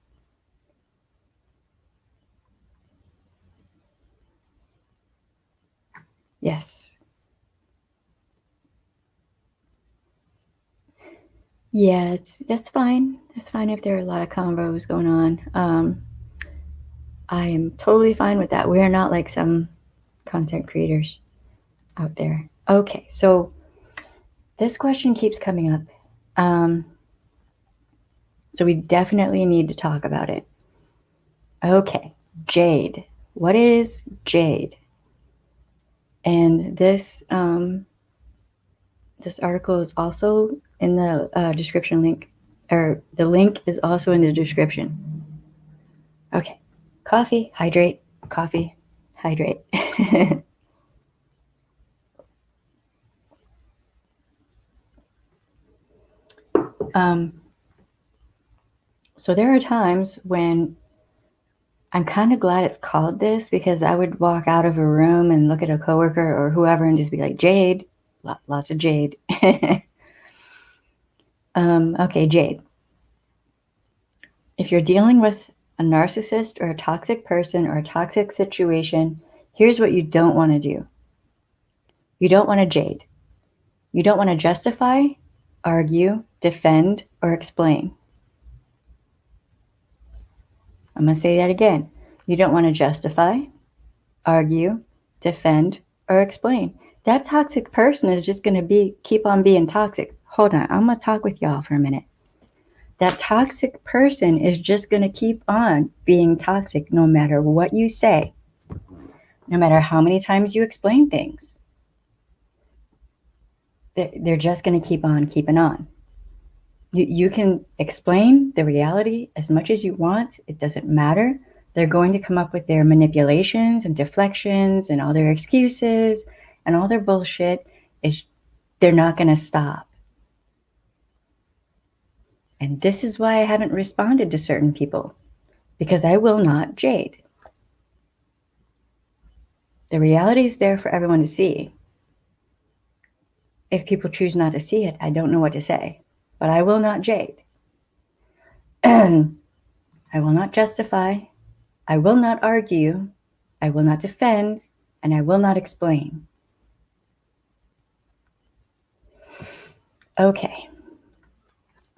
Yes. Yeah, that's fine. That's fine if there are a lot of combos going on. I am totally fine with that. We are not like some content creators out there. Okay, so this question keeps coming up. So we definitely need to talk about it. Okay, Jade. What is Jade? And this this article is also in the description link, or the link is also in the description. Okay, coffee, hydrate, coffee, hydrate. So there are times when I'm kind of glad it's called this, because I would walk out of a room and look at a coworker or whoever and just be like, Jade, lots of Jade. Okay, Jade. If you're dealing with a narcissist or a toxic person or a toxic situation, here's what you don't want to do. You don't want to Jade. You don't want to justify, argue, defend, or explain. I'm going to say that again. You don't want to justify, argue, defend, or explain. That toxic person is just going to keep on being toxic. Hold on, I'm going to talk with y'all for a minute. That toxic person is just going to keep on being toxic no matter what you say, no matter how many times you explain things. They're just going to keep on keeping on. You can explain the reality as much as you want. It doesn't matter. They're going to come up with their manipulations and deflections and all their excuses and all their bullshit. They're not going to stop. And this is why I haven't responded to certain people, because I will not Jade. The reality is there for everyone to see. If people choose not to see it, I don't know what to say, but I will not Jade. I will not justify. I will not argue. I will not defend, and I will not explain. Okay.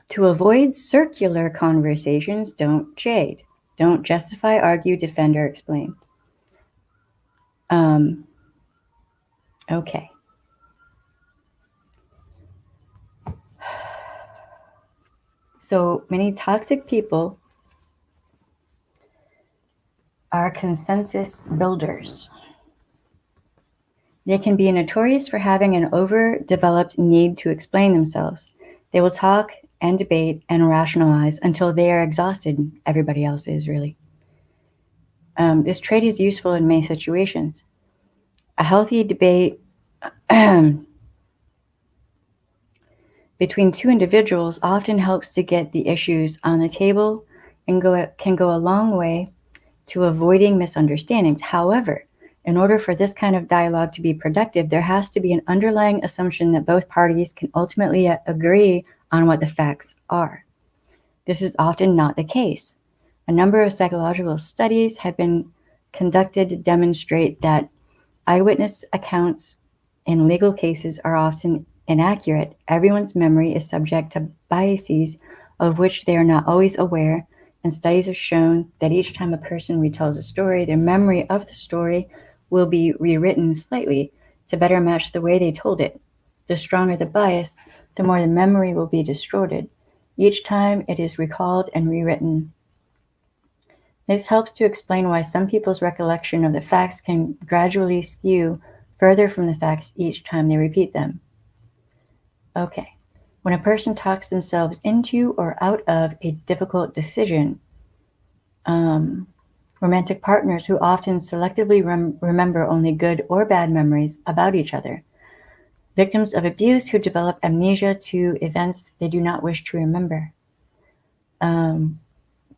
To avoid circular conversations, don't Jade. Don't justify, argue, defend, or explain. Okay. So many toxic people are consensus builders. They can be notorious for having an overdeveloped need to explain themselves. They will talk and debate and rationalize until they are exhausted. Everybody else is, really. This trait is useful in many situations. A healthy debate between two individuals often helps to get the issues on the table and can go a long way to avoiding misunderstandings. However, in order for this kind of dialogue to be productive, there has to be an underlying assumption that both parties can ultimately agree on what the facts are. This is often not the case. A number of psychological studies have been conducted to demonstrate that eyewitness accounts in legal cases are often inaccurate. Everyone's memory is subject to biases of which they are not always aware, and studies have shown that each time a person retells a story, their memory of the story will be rewritten slightly to better match the way they told it. The stronger the bias, the more the memory will be distorted. Each time it is recalled and rewritten. This helps to explain why some people's recollection of the facts can gradually skew further from the facts each time they repeat them. Okay. When a person talks themselves into or out of a difficult decision, romantic partners who often selectively remember only good or bad memories about each other, victims of abuse who develop amnesia to events they do not wish to remember,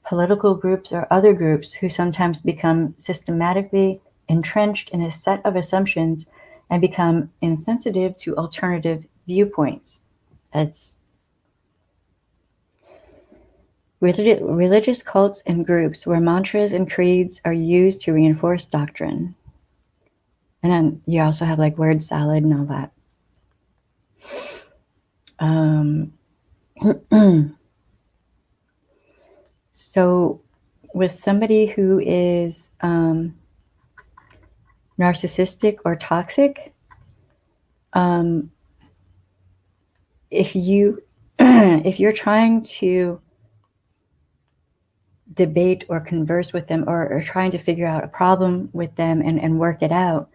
political groups or other groups who sometimes become systematically entrenched in a set of assumptions and become insensitive to alternative viewpoints. That's religious cults and groups where mantras and creeds are used to reinforce doctrine. And then you also have like word salad and all that. So with somebody who is narcissistic or toxic, if you're trying to debate or converse with them, or trying to figure out a problem with them and work it out,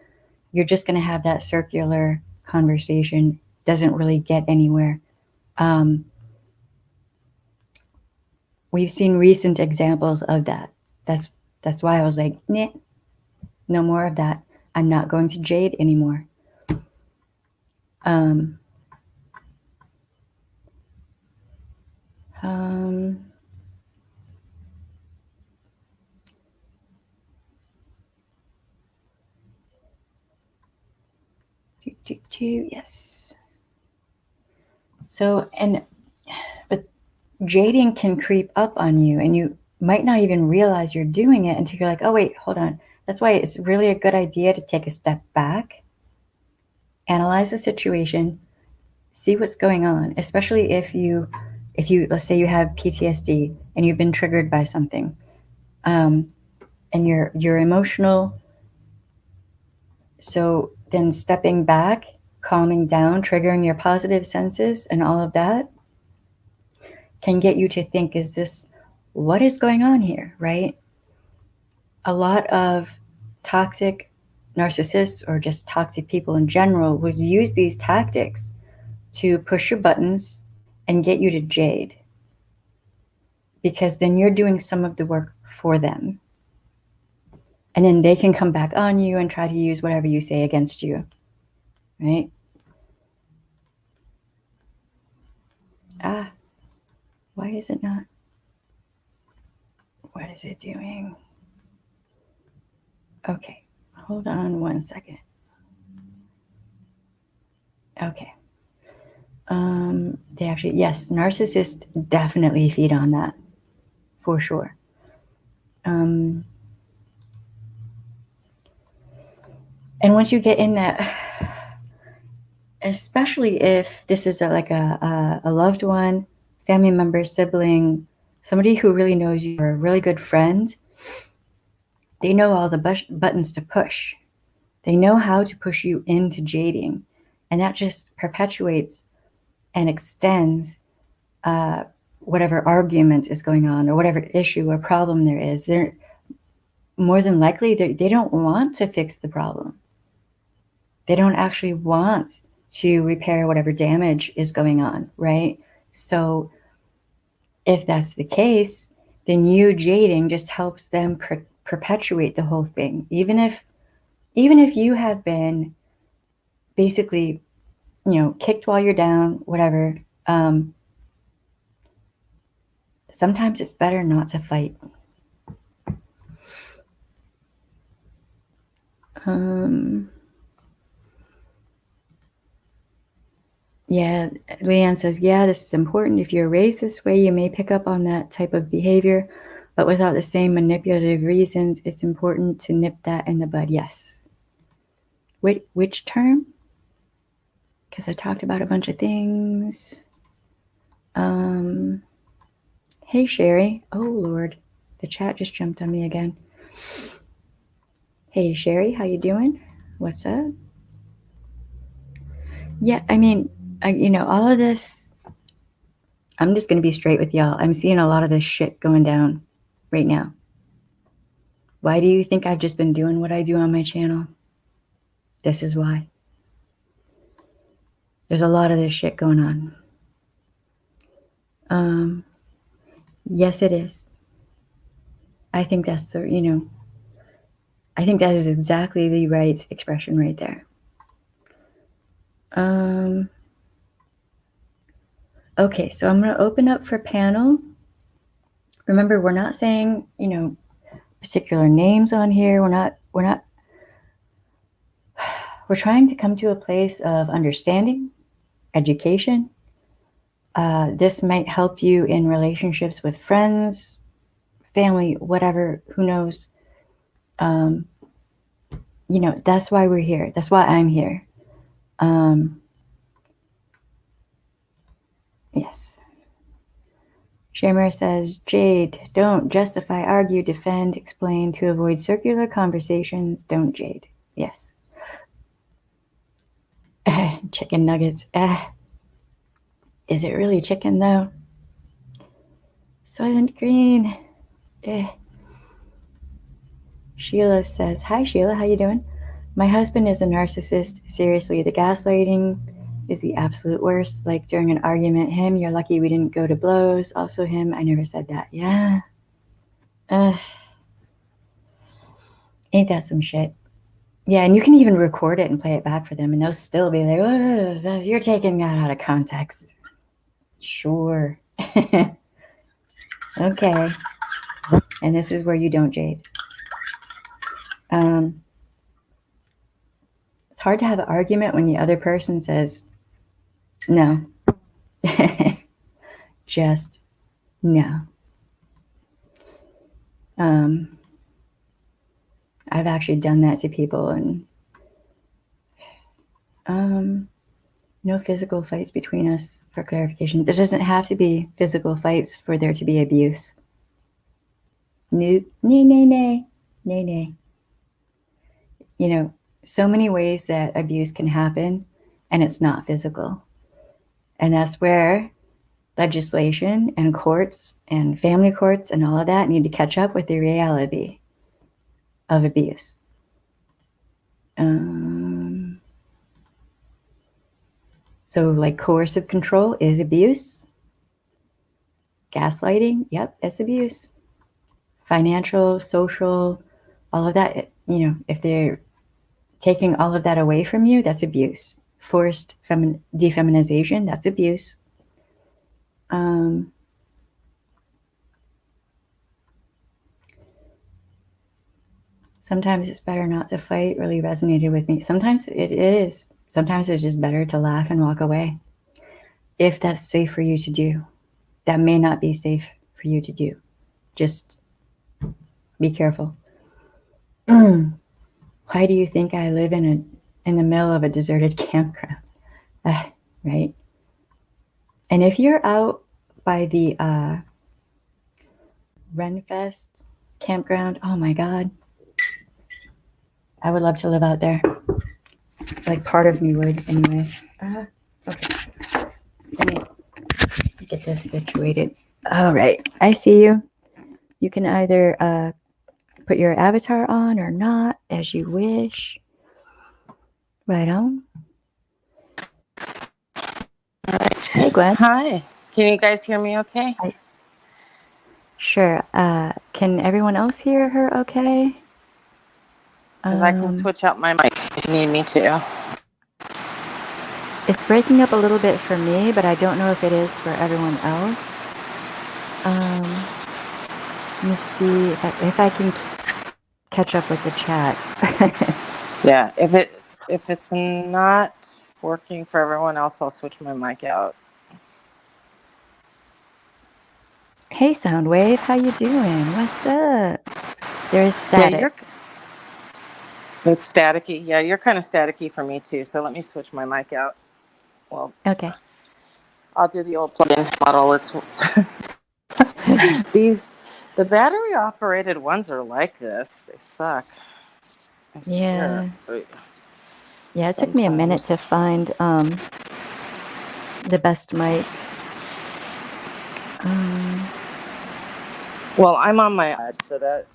you're just going to have that circular conversation. Doesn't really get anywhere. We've seen recent examples of that. That's why I was like, nah, no more of that. I'm not going to Jade anymore. Um, um, yes. So, but jading can creep up on you, and you might not even realize you're doing it until you're like, oh, wait, hold on. That's why it's really a good idea to take a step back, analyze the situation, see what's going on, especially if you let's say you have PTSD and you've been triggered by something, and you're emotional. So then stepping back, calming down, triggering your positive senses and all of that can get you to think, is this, what is going on here, right? A lot of toxic narcissists, or just toxic people in general, would use these tactics to push your buttons and get you to jade, because then you're doing some of the work for them. And then they can come back on you and try to use whatever you say against you, right? Why is it not? What is it doing? Okay, hold on one second. Okay. They actually, yes, narcissists definitely feed on that, for sure. And once you get in that, especially if this is like a loved one, family member, sibling, somebody who really knows you, or a really good friend, they know all the buttons to push. They know how to push you into jading. And that just perpetuates and extends whatever argument is going on, or whatever issue or problem there is. They're more than likely, they don't want to fix the problem. They don't actually want to repair whatever damage is going on, right? So if that's the case, then you jading just helps them perpetuate the whole thing. Even if you have been basically, kicked while you're down, whatever, sometimes it's better not to fight. Yeah, Leanne says, yeah, this is important. If you're raised this way, you may pick up on that type of behavior, but without the same manipulative reasons, it's important to nip that in the bud. Yes. Which term? Because I talked about a bunch of things. Hey, Sherry. Oh, Lord. The chat just jumped on me again. Hey, Sherry, how you doing? What's up? Yeah, I mean, all of this, I'm just going to be straight with y'all. I'm seeing a lot of this shit going down right now. Why do you think I've just been doing what I do on my channel? This is why. There's a lot of this shit going on. Yes, it is. I think that's I think that is exactly the right expression right there. Okay, so I'm going to open up for panel. Remember, we're not saying, particular names on here. We're trying to come to a place of understanding, education. This might help you in relationships with friends, family, whatever, who knows. That's why we're here. That's why I'm here. Yes. Shamir says, Jade, don't justify, argue, defend, explain to avoid circular conversations. Don't jade. Yes. Chicken nuggets. Is it really chicken though? Soylent Green. Sheila says, "Hi Sheila, how you doing? My husband is a narcissist. Seriously, the gaslighting is the absolute worst. Like during an argument, him, you're lucky we didn't go to blows. Also him, I never said that. Yeah. Ain't that some shit? Yeah, and you can even record it and play it back for them, and they'll still be like, oh, you're taking that out of context. Sure. Okay. And this is where you don't, Jade. It's hard to have an argument when the other person says, no. Just no. I've actually done that to people, and no physical fights between us, for clarification. There doesn't have to be physical fights for there to be abuse. Nay, nay, nay, nay, nay. You know, so many ways that abuse can happen, and it's not physical. And that's where legislation and courts and family courts and all of that need to catch up with the reality of abuse. So like coercive control is abuse. Gaslighting, yep, it's abuse. Financial, social, all of that, you know, if they're taking all of that away from you, that's abuse. Forced defeminization, that's abuse. Sometimes it's better not to fight really resonated with me. Sometimes it is. Sometimes it's just better to laugh and walk away. If that's safe for you to do. That may not be safe for you to do. Just be careful. Why do you think I live in the middle of a deserted campground? Right? And if you're out by the Renfest campground, oh my God. I would love to live out there. Like part of me would anyway. Okay. Let me get this situated. All right. I see you. You can either put your avatar on or not, as you wish. Right on. All right. Hey, Gwen. Hi. Can you guys hear me okay? Sure. Can everyone else hear her okay? Because I can switch out my mic if you need me to. It's breaking up a little bit for me, but I don't know if it is for everyone else. Let me see if I can catch up with the chat. Yeah, if it's not working for everyone else, I'll switch my mic out. Hey, Soundwave, how you doing? What's up? There is static. Yeah, it's staticky. Yeah, you're kind of staticky for me too. So let me switch my mic out. Well, okay. I'll do the old plug-in model. It's the battery operated ones are like this. They suck. I Yeah. swear. Yeah, it took me a minute to find the best mic. Well, I'm on my iPad, so that.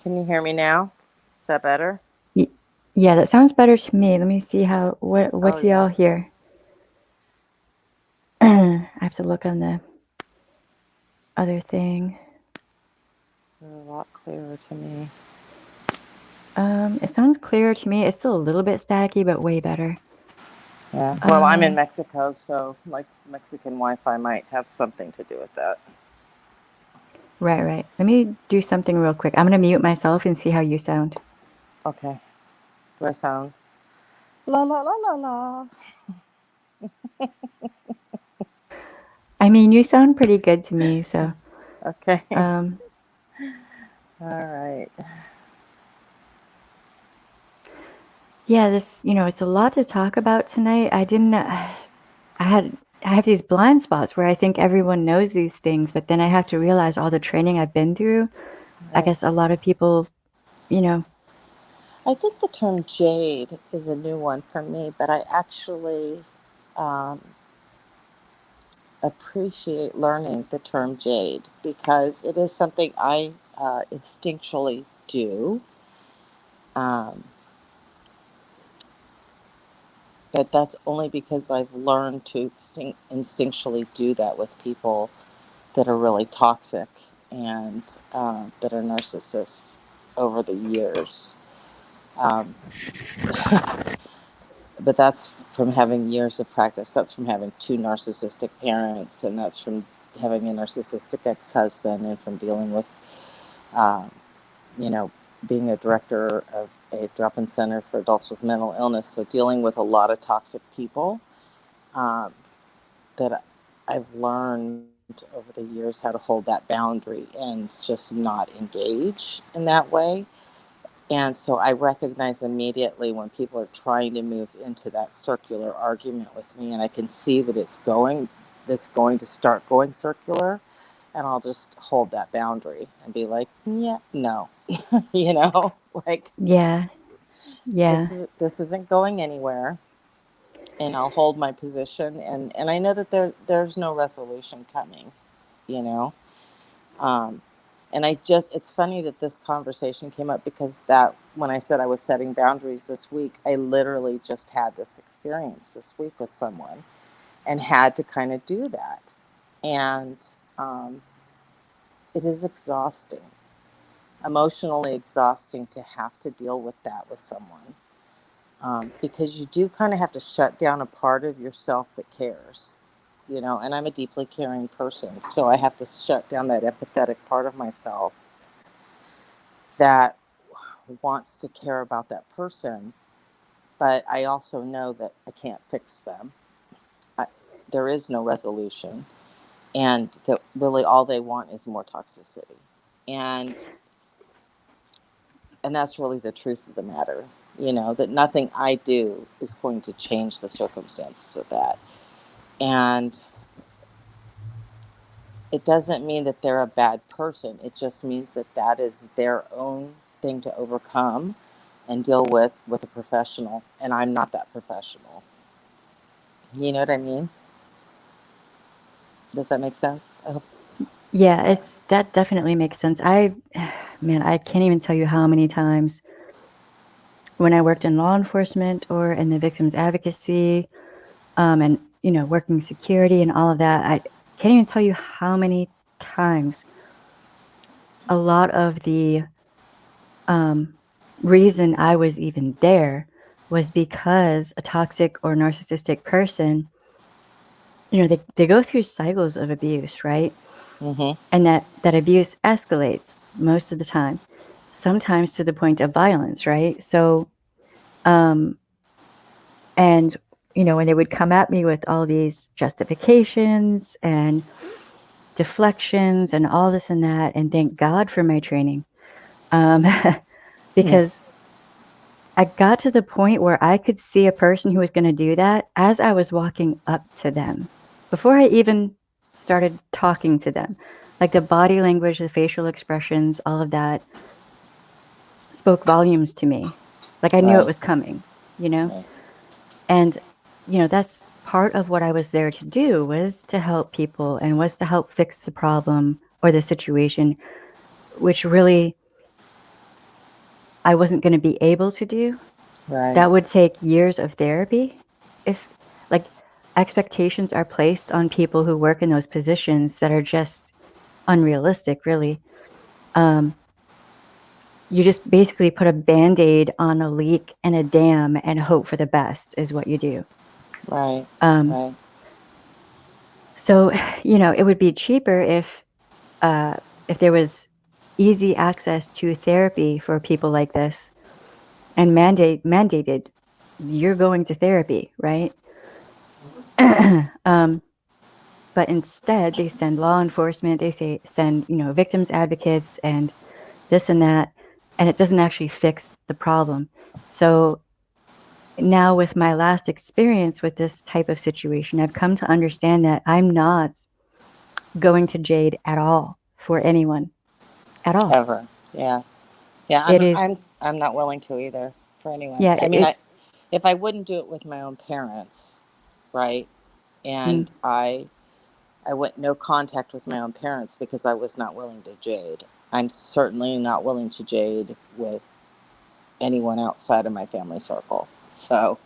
Can you hear me now? Is that better? Yeah, that sounds better to me. Let me see what do y'all hear. I have to look on the other thing. They're a lot clearer to me. It sounds clearer to me. It's still a little bit staticky, but way better. Yeah. Well, I'm in Mexico, so like Mexican Wi-Fi might have something to do with that. Right. Let me do something real quick. I'm going to mute myself and see how you sound. Okay. Do I sound? La la la la la. I mean, you sound pretty good to me, so. Okay. All right. Yeah, it's a lot to talk about tonight. I have these blind spots where I think everyone knows these things, but then I have to realize all the training I've been through. Right. I guess a lot of people, I think the term Jade is a new one for me, but I actually um, appreciate learning the term Jade because it is something I instinctually do. Um, but that's only because I've learned to instinctually do that with people that are really toxic and that are narcissists over the years. Um, but that's from having years of practice. That's from having two narcissistic parents, and that's from having a narcissistic ex-husband, and from dealing with, um, you know, being a director of a drop-in center for adults with mental illness. So dealing with a lot of toxic people, um, that I've learned over the years how to hold that boundary and just not engage in that way. And so I recognize immediately when people are trying to move into that circular argument with me, and I can see that that's going to start going circular, and I'll just hold that boundary and be like, yeah, no, you know, like Yeah. Yeah. this isn't going anywhere, and I'll hold my position, and I know that there's no resolution coming, you know. Um, and it's funny that this conversation came up because that when I said I was setting boundaries this week, I literally just had this experience this week with someone and had to kind of do that. And um, it is exhausting, emotionally exhausting to have to deal with that with someone. Because you do kind of have to shut down a part of yourself that cares, you know, and I'm a deeply caring person. So I have to shut down that empathetic part of myself that wants to care about that person, but I also know that I can't fix them. I, there is no resolution, and that really all they want is more toxicity, and and that's really the truth of the matter. You know that nothing I do is going to change the circumstances of that, and it doesn't mean that they're a bad person. It just means that that is their own thing to overcome and deal with a professional, and I'm not that professional. You know what I mean? Does that make sense? I hope. Yeah, it's that definitely makes sense. Man, I can't even tell you how many times when I worked in law enforcement or in the victims advocacy, and working security and all of that. I can't even tell you how many times a lot of the um, reason I was even there was because a toxic or narcissistic person, they go through cycles of abuse, right? Mm-hmm. And that abuse escalates most of the time, sometimes to the point of violence, right? So, um, and when they would come at me with all these justifications and deflections and all this and that, and thank God for my training, um, because I got to the point where I could see a person who was going to do that as I was walking up to them before I even started talking to them. Like the body language, the facial expressions, all of that spoke volumes to me. Like I knew it Right. was coming, you know? Right. And, that's part of what I was there to do, was to help people and was to help fix the problem or the situation, which really I wasn't going to be able to do. Right. That would take years of therapy. If, like, expectations are placed on people who work in those positions that are just unrealistic, really. Um, you just basically put a band-aid on a leak and a dam and hope for the best is what you do. Right. Um, Right. so, it would be cheaper if there was easy access to therapy for people like this, and mandated you're going to therapy, right? um, but instead they send law enforcement, send victims advocates and this and that, and it doesn't actually fix the problem. So now, with my last experience with this type of situation, I've come to understand that I'm not going to Jade at all for anyone at all. Ever. Yeah. Yeah. It I'm. is, I'm. I'm not willing to either for anyone. yeah, I mean, if I wouldn't do it with my own parents, right? And I went no contact with my own parents because I was not willing to jade. I'm certainly not willing to jade with anyone outside of my family circle. So,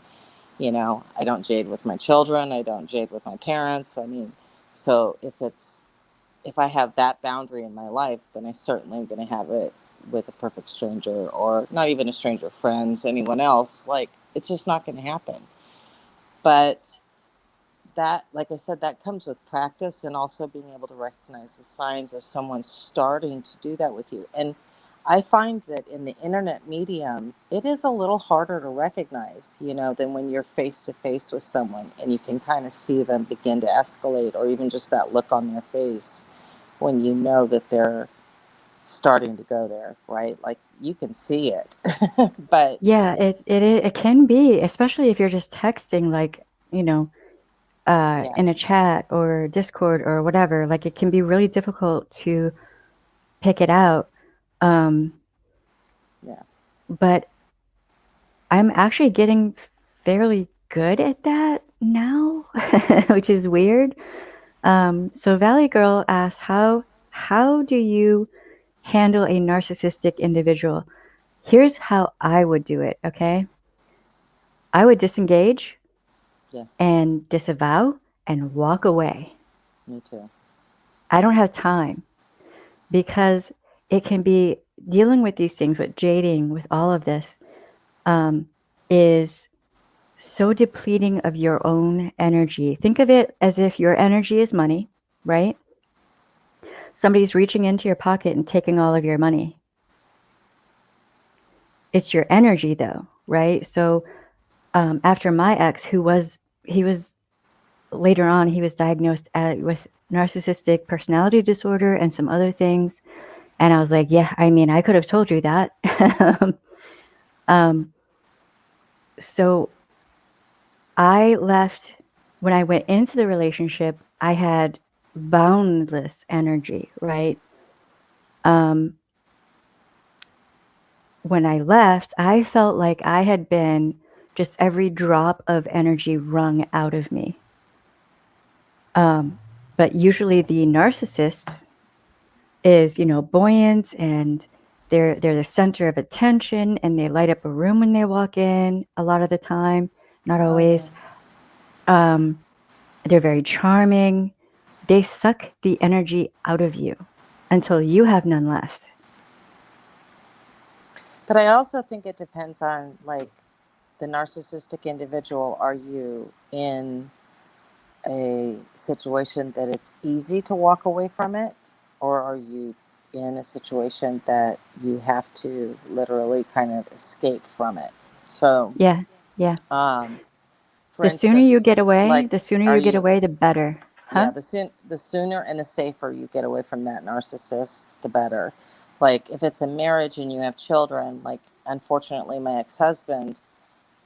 I don't jade with my children. I don't jade with my parents. I mean, so if I have that boundary in my life, then I certainly am going to have it with a perfect stranger, or not even a stranger, friends, anyone else. Like, it's just not going to happen. But that, like I said, that comes with practice, and also being able to recognize the signs of someone starting to do that with you. And I find that in the internet medium, it is a little harder to recognize, than when you're face to face with someone and you can kind of see them begin to escalate, or even just that look on their face when you know that they're starting to go there, right? Like, you can see it. But Yeah, it can be, especially if you're just texting, like, yeah, in a chat or Discord or whatever. Like, it can be really difficult to pick it out. Um, yeah, but I'm actually getting fairly good at that now, which is weird. So Valley Girl asks, how do you handle a narcissistic individual? Here's how I would do it, okay? I would disengage yeah, and disavow and walk away. me too. I don't have time, because it can be, dealing with these things, with jading, with all of this, is so depleting of your own energy. Think of it as if your energy is money, right? Somebody's reaching into your pocket and taking all of your money. It's your energy, though, right? So after my ex, he was later on, he was diagnosed with narcissistic personality disorder and some other things. And I was like, yeah, I mean, I could have told you that. um, so I left, when I went into the relationship, I had boundless energy, right? Um, when I left, I felt like I had been just every drop of energy wrung out of me. Um, but usually the narcissist is, buoyant, and they're the center of attention, and they light up a room when they walk in a lot of the time, not Oh, yeah. always. They're very charming. They suck the energy out of you until you have none left. But I also think it depends on, like, the narcissistic individual. Are you in a situation that it's easy to walk away from it, or are you in a situation that you have to literally kind of escape from it? So, Yeah, yeah. um, for The sooner you instance, get away, like, the sooner are you get you? away, the better. Yeah, Huh? the sooner and the safer you get away from that narcissist, the better. Like, if it's a marriage and you have children, like, unfortunately, my ex-husband,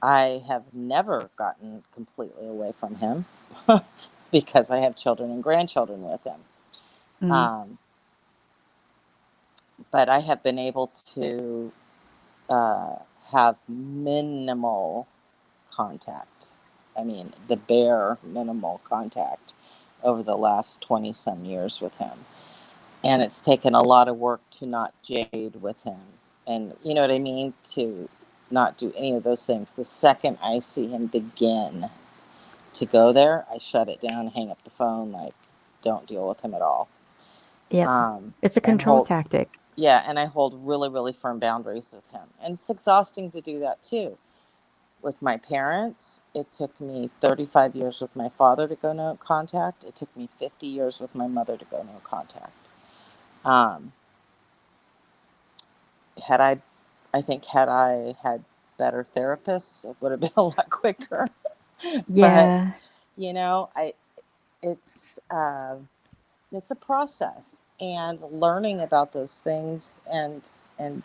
I have never gotten completely away from him because I have children and grandchildren with him. Mm. Um, but I have been able to uh, have minimal contact. I mean, the bare minimal contact over the last 20 some years with him. And it's taken a lot of work to not jade with him. And you know what I mean? To not do any of those things. The second I see him begin to go there, I shut it down, hang up the phone, like, don't deal with him at all. Yep. Um, It's a and control hold, tactic. yeah, and I hold really, really firm boundaries with him. And it's exhausting to do that too. With my parents, it took me 35 years with my father to go no contact. It took me 50 years with my mother to go no contact. Um, had I think had I had better therapists, it would have been a lot quicker. But Yeah. I it's it's a process, and learning about those things, and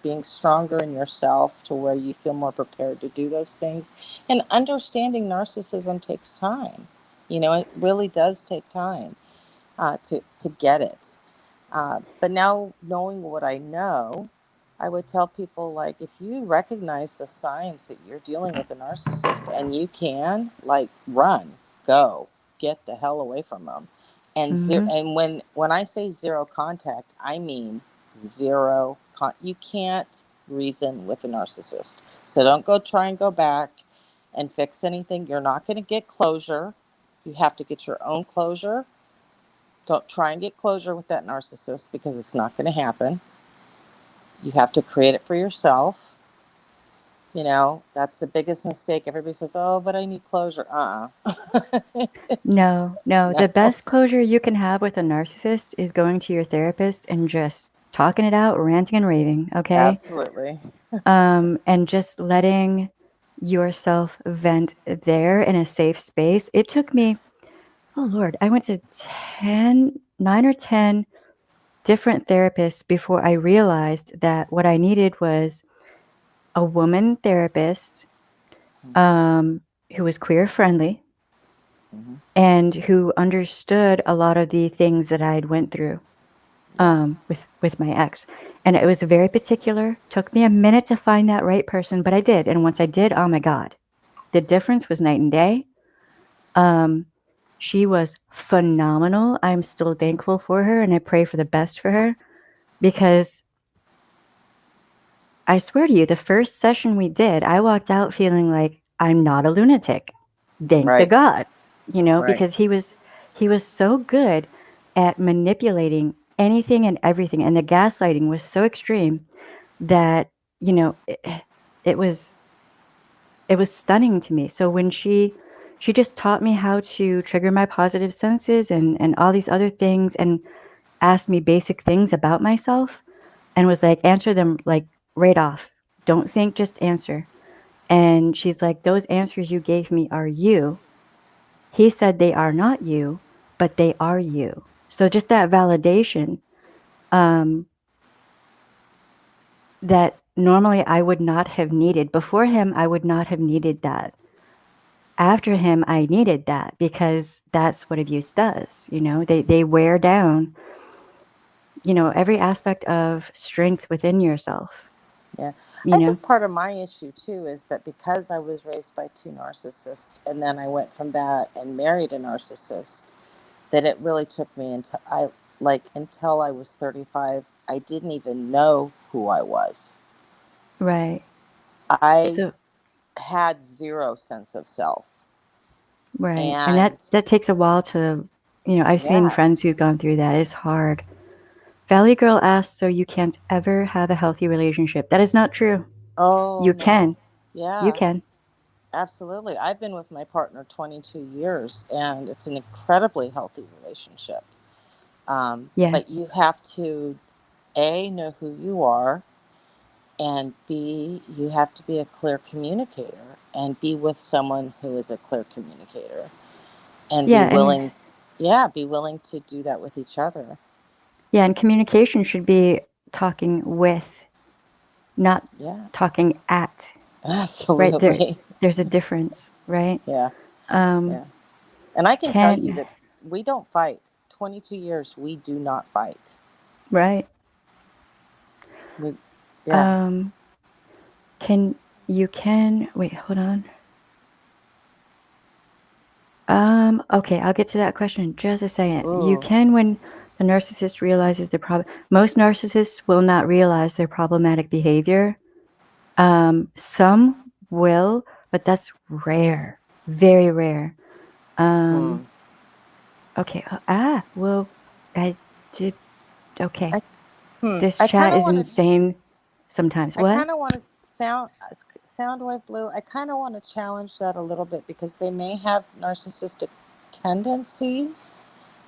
being stronger in yourself to where you feel more prepared to do those things, and understanding narcissism takes time. It really does take time to get it. But now, knowing what I know, I would tell people, like, if you recognize the signs that you're dealing with a narcissist, and you can, like, run, go. get the hell away from them. And Mm-hmm. and when I say zero contact, I mean zero. You can't reason with a narcissist. So don't try and go back and fix anything. You're not going to get closure. You have to get your own closure. Don't try and get closure with that narcissist, because it's not going to happen. You have to create it for yourself. That's the biggest mistake. Everybody says, "Oh, but I need closure." No, no. No. The best closure you can have with a narcissist is going to your therapist and just talking it out, ranting and raving, okay? Absolutely. And just letting yourself vent there in a safe space. It took me, oh Lord, I went to 9 or 10 different therapists before I realized that what I needed was a woman therapist who was queer friendly Mm-hmm. and who understood a lot of the things that I'd went through Yeah. with my ex. And it was very particular. Took me a minute to find that right person, but I did. And once I did, oh my God, the difference was night and day. She was phenomenal. I'm still thankful for her, and I pray for the best for her, because I swear to you, the first session we did, I walked out feeling like I'm not a lunatic. Thank the Right. gods, Right. because he was so good at manipulating anything and everything, and the gaslighting was so extreme that it was stunning to me. So when she just taught me how to trigger my positive senses and all these other things, and asked me basic things about myself, and was like, answer them like right off. Don't think, just answer. And she's like, those answers you gave me are you. He said they are not you, but they are you. So just that validation, um, that normally I would not have needed. Before him, I would not have needed that. After him, I needed that, because that's what abuse does. They wear down, every aspect of strength within yourself, Yeah. you I know? think part of my issue too is that because I was raised by two narcissists, and then I went from that and married a narcissist, that it really took me until I was 35, I didn't even know who I was. Right. I So, had zero sense of self. right. And that, And that takes a while to, I've seen yeah. friends who've gone through that. It's hard. Valley Girl asks, so you can't ever have a healthy relationship. That is not true. Oh You no. can. You Yeah. can. Absolutely. I've been with my partner 22 years, and it's an incredibly healthy relationship. Yeah. But you have to, A, know who you are, and B, you have to be a clear communicator and be with someone who is a clear communicator, and Yeah. And be willing to do that with each other. yeah, and communication should be talking with, not Yeah, talking at. Right there. absolutely. There's a difference, right? Yeah, Um, yeah. And I can tell you can that we don't fight. 22 years, we do not fight. right. We, yeah. Um, can can wait? Hold on. Okay, I'll get to that question in just a second. You Ooh. can when the narcissist realizes their problem. Most narcissists will not realize their problematic behavior. Some will, but that's rare, very rare. Hmm. Um, okay. Well, I did. Okay, I this I kind chat of is want to insane sometimes. I What? kind of want to Soundwave Blue. I kind of want to challenge that a little bit, because they may have narcissistic tendencies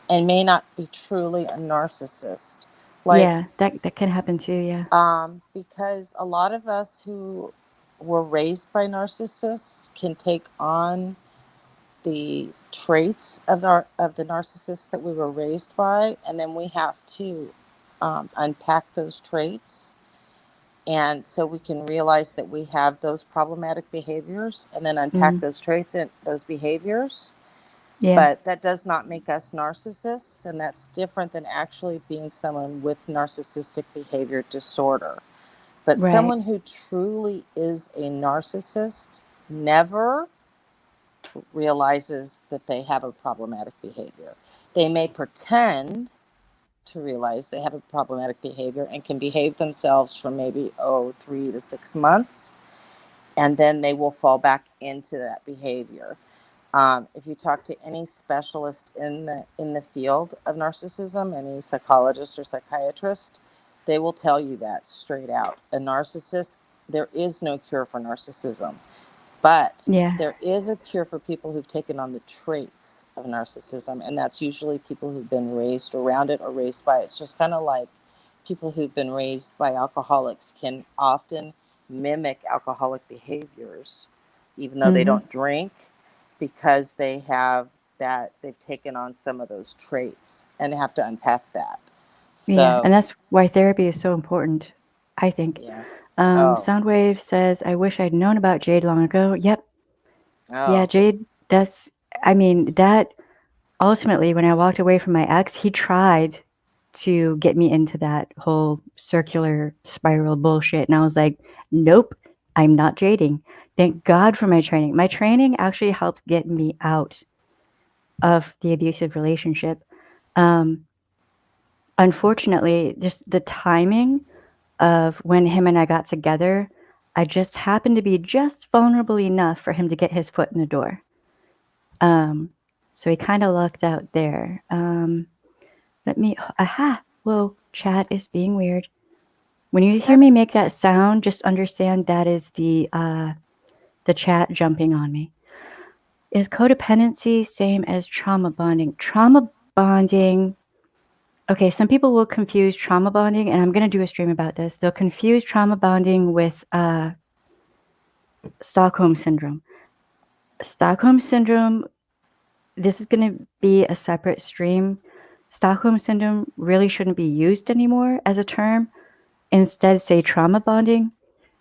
and may not be truly a narcissist. Like, Yeah, that can happen too. Yeah. because a lot of us who were raised by narcissists can take on the traits of the narcissist that we were raised by, and then we have to unpack those traits, and so we can realize that we have those problematic behaviors, and then unpack Mm, those traits and those behaviors. yeah. But that does not make us narcissists, and that's different than actually being someone with narcissistic behavior disorder. But Right. someone who truly is a narcissist never realizes that they have a problematic behavior. They may pretend to realize they have a problematic behavior and can behave themselves for maybe 3 to 6 months, and then they will fall back into that behavior. If you talk to any specialist in the field of narcissism, any psychologist or psychiatrist, they will tell you that straight out. A narcissist, there is no cure for narcissism. But Yeah. there is a cure for people who've taken on the traits of narcissism, and that's usually people who've been raised around it or raised by it. It's just kind of like people who've been raised by alcoholics can often mimic alcoholic behaviors, even though they Mm-hmm. don't drink, because they have that, they've taken on some of those traits and have to unpack that. Yeah, and So, that's why therapy is so important, I think. yeah. Oh, Soundwave says, I wish I'd known about Jade long ago. Yep. Yeah, oh, Jade, I mean, that ultimately, when I walked away from my ex, he tried to get me into that whole circular spiral bullshit. And I was like, nope, I'm not jading. Thank God for my training. My training actually helped get me out of the abusive relationship. Um, Unfortunately, just the timing of when him and I got together, I just happened to be just vulnerable enough for him to get his foot in the door. Um, so he kind of lucked out there. Aha, whoa, chat is being weird. When you hear me make that sound, just understand that is the chat jumping on me. Is codependency same as trauma bonding? Trauma bonding. Okay, some people will confuse trauma bonding, and I'm going to do a stream about this. They'll confuse trauma bonding with Stockholm syndrome. Stockholm syndrome, this is going to be a separate stream. Stockholm syndrome really shouldn't be used anymore as a term. Instead, say trauma bonding.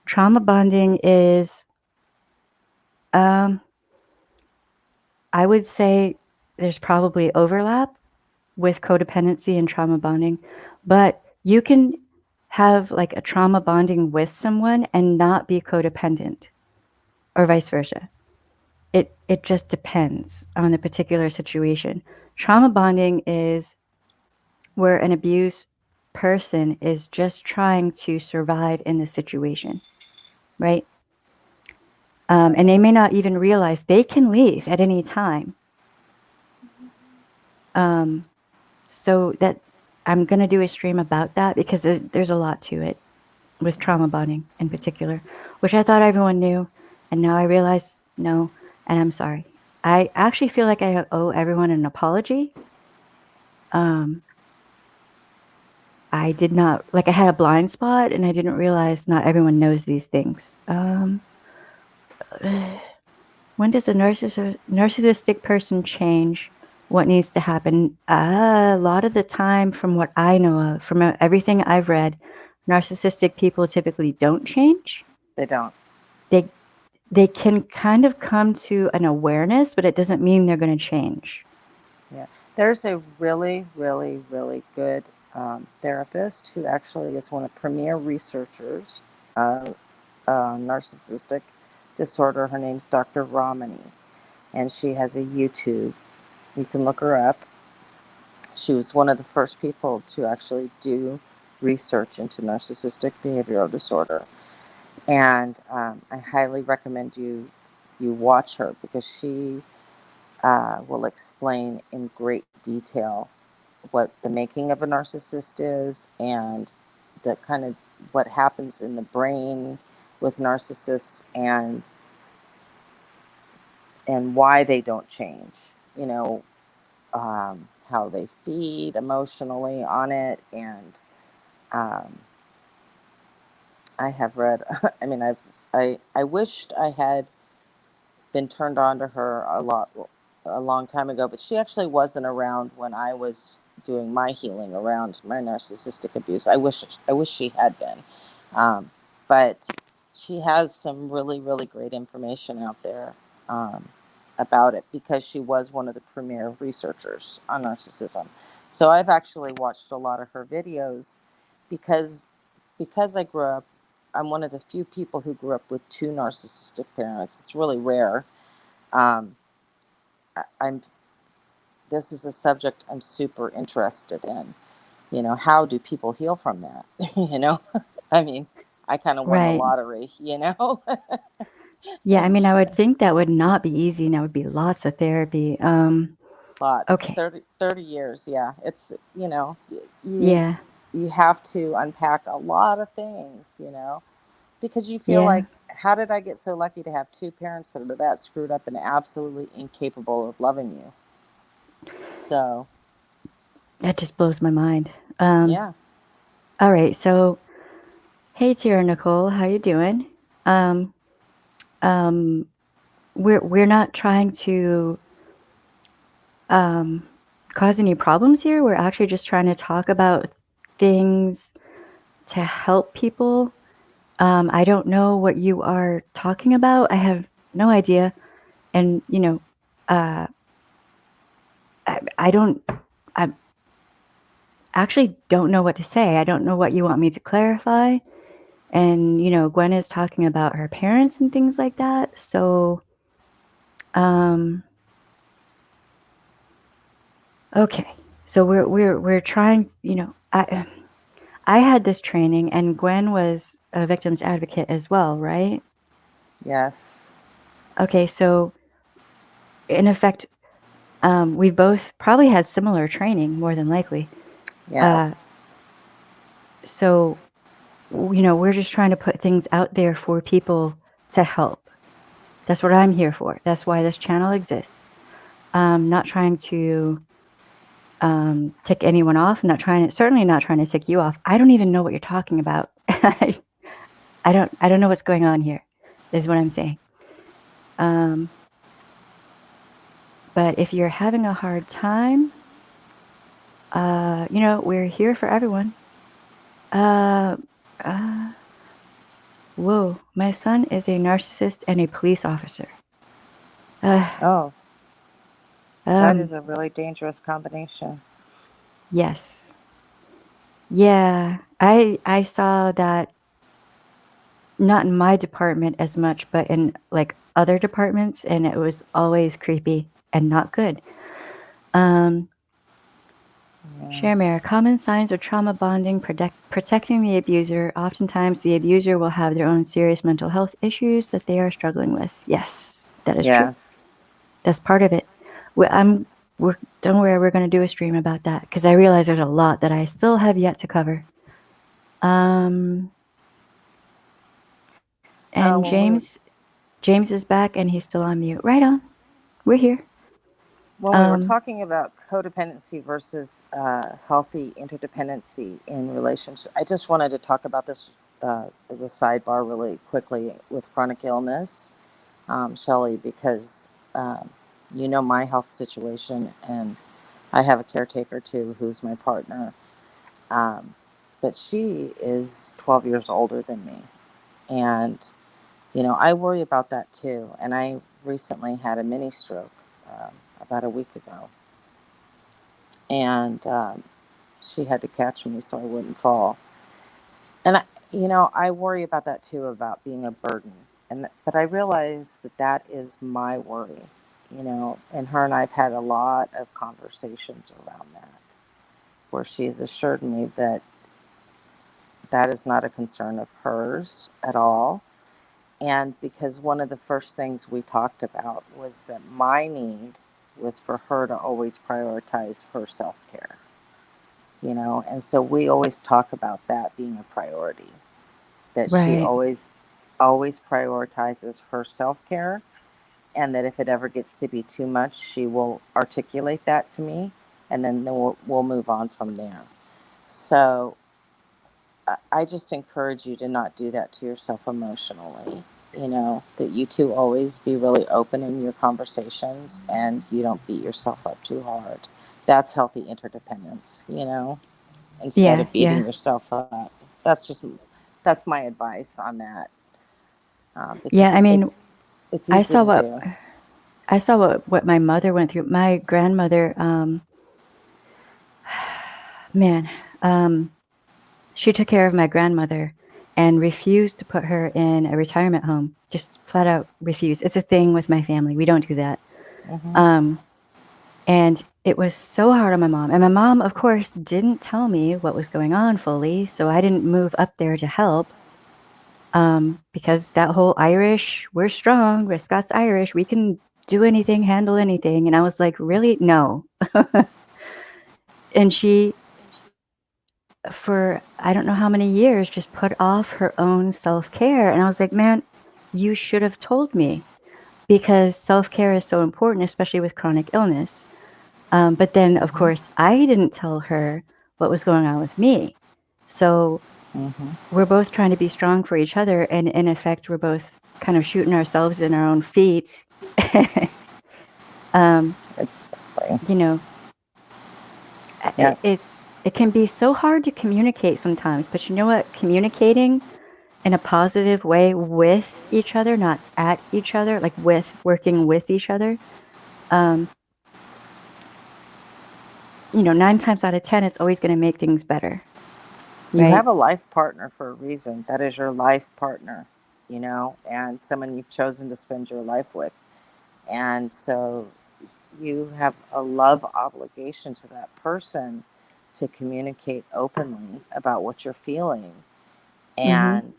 Trauma bonding is, I would say there's probably overlap with codependency and trauma bonding, but you can have like a trauma bonding with someone and not be codependent, or vice versa. It just depends on the particular situation. Trauma bonding is where an abused person is just trying to survive in the situation, right? right. And they may not even realize they can leave at any time. So that I'm going to do a stream about that because there's a lot to it with trauma bonding in particular, which I thought everyone knew. And now I realize no, and I'm sorry. I actually feel like I owe everyone an apology. I did not, like, I had a blind spot and I didn't realize not everyone knows these things. When does a narcissistic person change? What needs to happen? A lot of the time, from what I know of, from everything I've read, narcissistic people typically don't change. They don't. They they can kind of come to an awareness, but it doesn't mean they're going to change. Yeah, there's a really, really, really good therapist who actually is one of the premier researchers of narcissistic disorder. Her name's Dr. Ramani, and she has a YouTube. You can look her up. She was one of the first people to actually do research into narcissistic behavioral disorder, and I highly recommend you watch her because she will explain in great detail what the making of a narcissist is and the kind of what happens in the brain with narcissists and why they don't change. You know, how they feed emotionally on it, and um, I have read. I mean, I wished I had been turned on to her a long time ago, but she actually wasn't around when I was doing my healing around my narcissistic abuse. I wish she had been, um, but she has some really really great information out there um, about it because she was one of the premier researchers on narcissism. So I've actually watched a lot of her videos because I grew up. I'm one of the few people who grew up with two narcissistic parents. It's really rare. Um, I'm this is a subject I'm super interested in. How do people heal from that? I mean, I kind of won the Right. lottery, Yeah, I mean, I would think that would not be easy, and that would be lots of therapy. Lots, Okay. 30 years. Yeah. It's, you, Yeah. you have to unpack a lot of things, because you feel Yeah. like, how did I get so lucky to have two parents that are that screwed up and absolutely incapable of loving you? So, That just blows my mind. yeah. All right. So, hey, Tara Nicole, how you doing? Um, um, we're not trying to cause any problems here. We're actually just trying to talk about things to help people. I don't know what you are talking about. I have no idea. And, uh, I don't, I actually don't know what to say. I don't know what you want me to clarify. And, Gwen is talking about her parents and things like that. So, okay. So we're trying, I had this training, and Gwen was a victim's advocate as well, right? Yes. Okay, so in effect, we've both probably had similar training, more than likely. Yeah. So, we're just trying to put things out there for people to help. That's what I'm here for. That's why this channel exists. Not trying to tick anyone off. Certainly not trying to tick you off. I don't even know what you're talking about. I don't know what's going on here, is what I'm saying. But if you're having a hard time, we're here for everyone. Whoa, my son is a narcissist and a police officer. Oh, that is a really dangerous combination. Yes. Yeah, I saw that, not in my department as much, but in like other departments, and it was always creepy and not good. Share Mare, common signs of trauma bonding, protecting the abuser. Oftentimes, the abuser will have their own serious mental health issues that they are struggling with. Yes, that is true. Yes. That's part of it. Don't worry, we're going to do a stream about that, because I realize there's a lot that I still have yet to cover. And James is back, and he's still on mute. Right on. We're here. When we were talking about codependency versus healthy interdependency in relationships, I just wanted to talk about this as a sidebar really quickly with chronic illness, Shelley, because my health situation, and I have a caretaker too who's my partner, but she is 12 years older than me. And, I worry about that too. And I recently had a mini stroke about a week ago. And she had to catch me so I wouldn't fall. And I worry about that too, about being a burden. But I realize that is my worry, and her and I've had a lot of conversations around that, where she's assured me that is not a concern of hers at all. And because one of the first things we talked about was that my need was for her to always prioritize her self-care. And so we always talk about that being a priority, that she Right. always prioritizes her self-care, and that if it ever gets to be too much, she will articulate that to me, and then we'll move on from there. So I just encourage you to not do that to yourself emotionally, that you two always be really open in your conversations, and you don't beat yourself up too hard. That's healthy interdependence, instead of beating yourself up. That's my advice on that. Yeah, I mean, it's easy to do. I saw what my mother went through. My grandmother, she took care of my grandmother and refused to put her in a retirement home. Just flat out refused. It's a thing with my family. We don't do that. Mm-hmm. And it was so hard on my mom. And my mom, of course, didn't tell me what was going on fully. So I didn't move up there to help because that whole Irish, we're strong, we're Scots Irish, we can do anything, handle anything. And I was like, really? No. And she, for I don't know how many years, just put off her own self care. And I was like, man, you should have told me because self care is so important, especially with chronic illness. But then, of course, I didn't tell her what was going on with me. So we're both trying to be strong for each other. And in effect, we're both kind of shooting ourselves in our own feet. You know, Yeah. it can be so hard to communicate sometimes. But you know what? Communicating in a positive way with each other, not at each other, like working with each other. 9 times out of 10, it's always going to make things better. You Right? have a life partner for a reason. That is your life partner, and someone you've chosen to spend your life with. And so you have a love obligation to that person to communicate openly about what you're feeling. And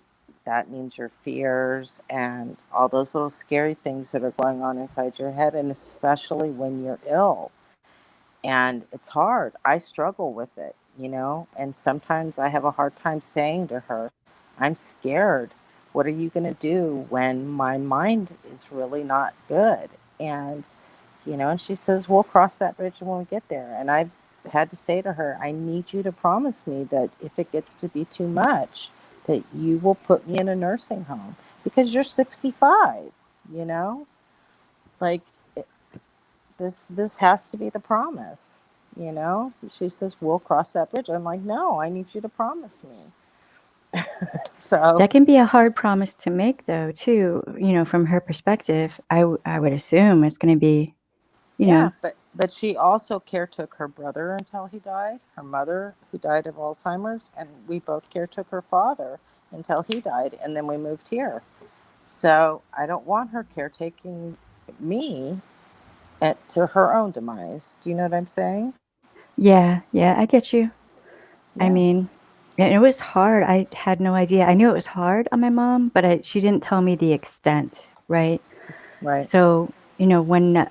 that means your fears and all those little scary things that are going on inside your head, and especially when you're ill. And it's hard. I struggle with it, and sometimes I have a hard time saying to her, I'm scared. What are you going to do when my mind is really not good? And she says, we'll cross that bridge when we get there. And I've had to say to her, I need you to promise me that if it gets to be too much, that you will put me in a nursing home because you're 65, like this has to be the promise. She says, we'll cross that bridge. I'm like, no, I need you to promise me. So that can be a hard promise to make, though, too. From her perspective, I would assume it's going to be, yeah, but she also caretook her brother until he died, her mother who died of Alzheimer's, and we both caretook her father until he died, and then we moved here. So I don't want her caretaking me to her own demise. Do you know what I'm saying? Yeah, I get you. Yeah. I mean, and it was hard. I had no idea. I knew it was hard on my mom, but she didn't tell me the extent, right? Right. So, when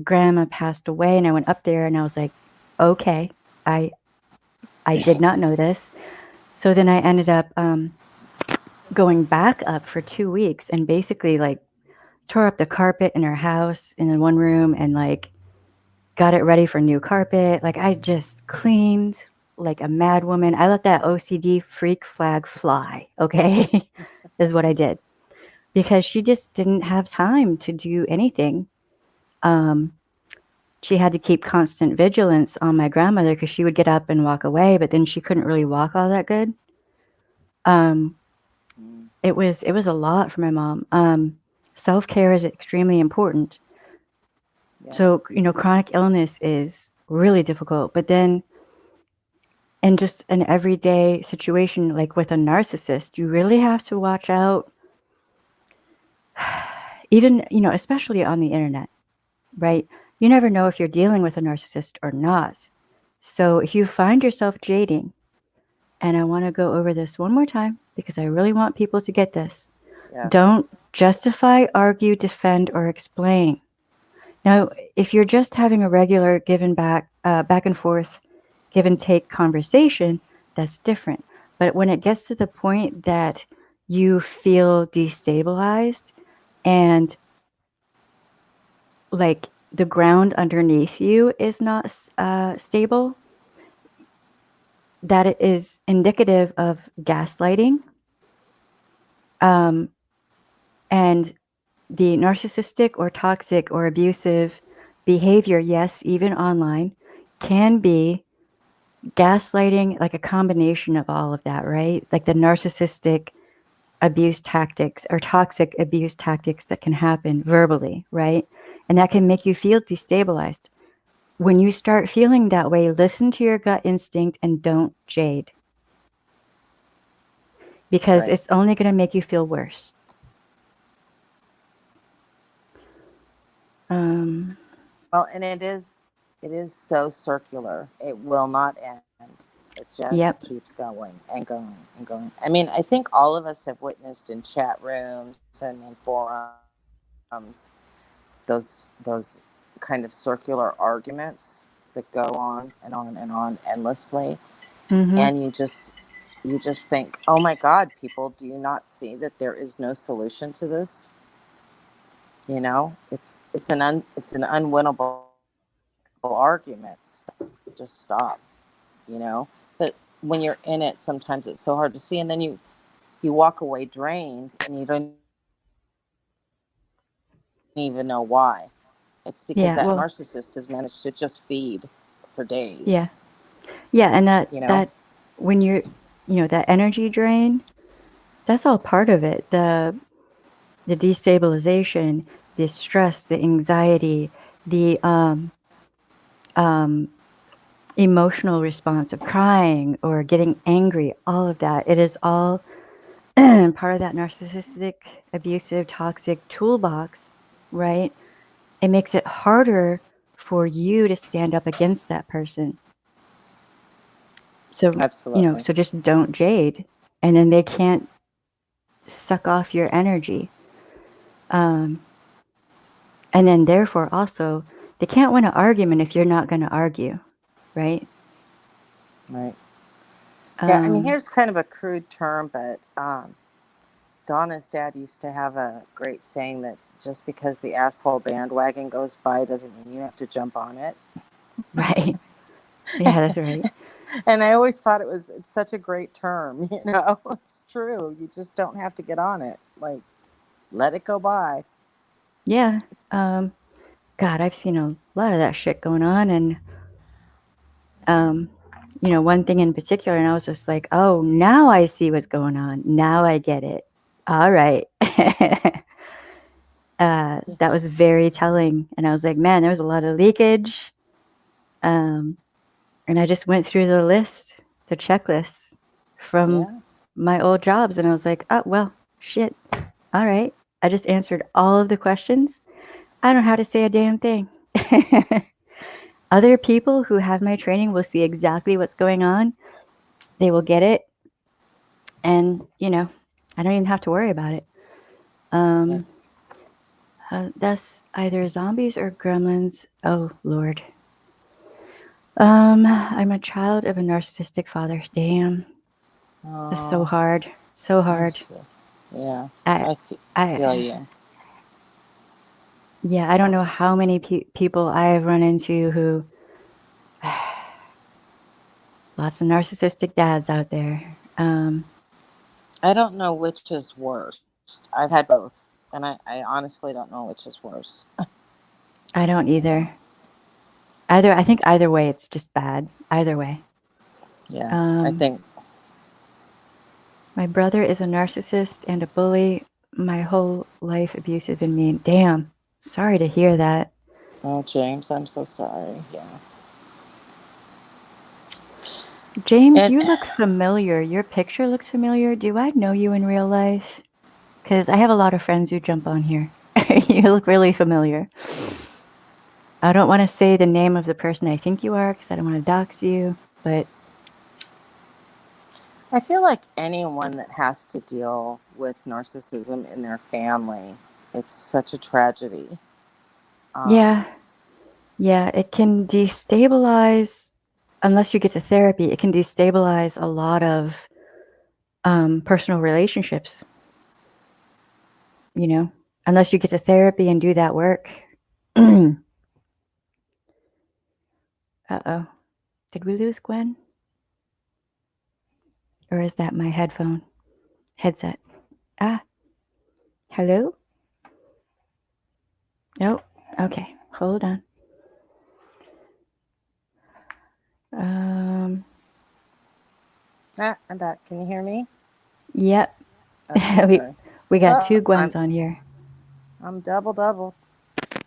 grandma passed away and I went up there and I was like, okay, I did not know this. So then I ended up going back up for 2 weeks and basically like tore up the carpet in her house in the one room and like got it ready for new carpet. Like I just cleaned like a mad woman. I let that OCD freak flag fly, okay? Is what I did. Because she just didn't have time to do anything. She had to keep constant vigilance on my grandmother because she would get up and walk away, but then she couldn't really walk all that good. It was a lot for my mom. Self-care is extremely important. Yes. So, chronic illness is really difficult, but then in just an everyday situation like with a narcissist, you really have to watch out. Even, especially on the internet, right? You never know if you're dealing with a narcissist or not. So if you find yourself jading, and I want to go over this one more time because I really want people to get this. Yes. Don't justify, argue, defend, or explain. Now, if you're just having a regular back and forth, give and take conversation, that's different. But when it gets to the point that you feel destabilized and like the ground underneath you is not stable, that it is indicative of gaslighting. And the narcissistic or toxic or abusive behavior, yes, even online, can be gaslighting, like a combination of all of that, right? Like the narcissistic abuse tactics or toxic abuse tactics that can happen verbally, right? And that can make you feel destabilized. When you start feeling that way, listen to your gut instinct and don't jade. Because Right. it's only going to make you feel worse. Well, and it is it is so circular. It will not end. It just Yep. keeps going and going and going. I mean, I think all of us have witnessed in chat rooms and in forums those kind of circular arguments that go on endlessly, and Mm-hmm. you just think, oh my God, people, do you not see that there is no solution to this? You know, it's an unwinnable argument. Just stop. You know, but when you're in it, sometimes it's so hard to see, and then you walk away drained, and you don't even know why. It's because that narcissist has managed to just feed Yeah. Well. for days. Yeah. Yeah. You And know, that when you're, that energy drain, that's all part of it. The destabilization, the stress, the anxiety, the um, emotional response of crying or getting angry, all of that. It is all part of that narcissistic, abusive, toxic toolbox, right? It makes it harder for you to stand up against that person. So, absolutely. so just don't jade. And then they can't suck off your energy. Um, and then, therefore, also, they can't win an argument if you're not going to argue, right? Right. Yeah. I mean, Um, here's kind of a crude term, but Donna's dad used to have a great saying that just because the asshole bandwagon goes by doesn't mean you have to jump on it. right. Yeah, that's right. And I always thought it's such a great term, you know. It's true. You just don't have to get on it. Like, let it go by. Yeah. Um, God, I've seen a lot of that shit going on. And, um, one thing in particular, and I was just like, oh, now I see what's going on. Now I get it. All right. That was very telling. And I was like, man, there was a lot of leakage. Um, and I just went through the list, the checklist from Yeah. my old jobs. And I was like, oh, well, shit. All right. I just answered all of the questions. I don't know how to say a damn thing. Other people who have my training will see exactly what's going on. They will get it. And, I don't even have to worry about it. Yeah. Um, that's either zombies or gremlins. Oh, Lord. I'm a child of a narcissistic father. Damn. That's so Oh, hard. So I'm hard. so, yeah. I, I feel I, you. yeah, I don't know how many people I've run into who, lots of narcissistic dads out there. I don't know which is worst. I've had both, and I honestly don't know which is worse. I don't You know. either. I think either way, it's just bad. Either way. Yeah. I Um, think. my brother is a narcissist and a bully. My whole life abusive and mean. Damn. Sorry to hear that. Oh, James, I'm so sorry. Yeah. James, And you look familiar. Your picture looks familiar. Do I know you in real life? Because I have a lot of friends who jump on here. You look really familiar. I don't want to say the name of the person I think you are because I don't want to dox you. But I feel like anyone that has to deal with narcissism in their family, it's such a tragedy. Um, yeah, yeah, it can destabilize, unless you get to therapy, it can destabilize a lot of personal relationships, you know, unless you get to therapy and do that work. Uh-oh. Did we lose Gwen? Or is that my headset? Ah, hello? Nope. Okay, hold on. Um, I'm back. Can you hear me? yep. Okay, we sorry. we got Oh, two Gwens on here. I'm double.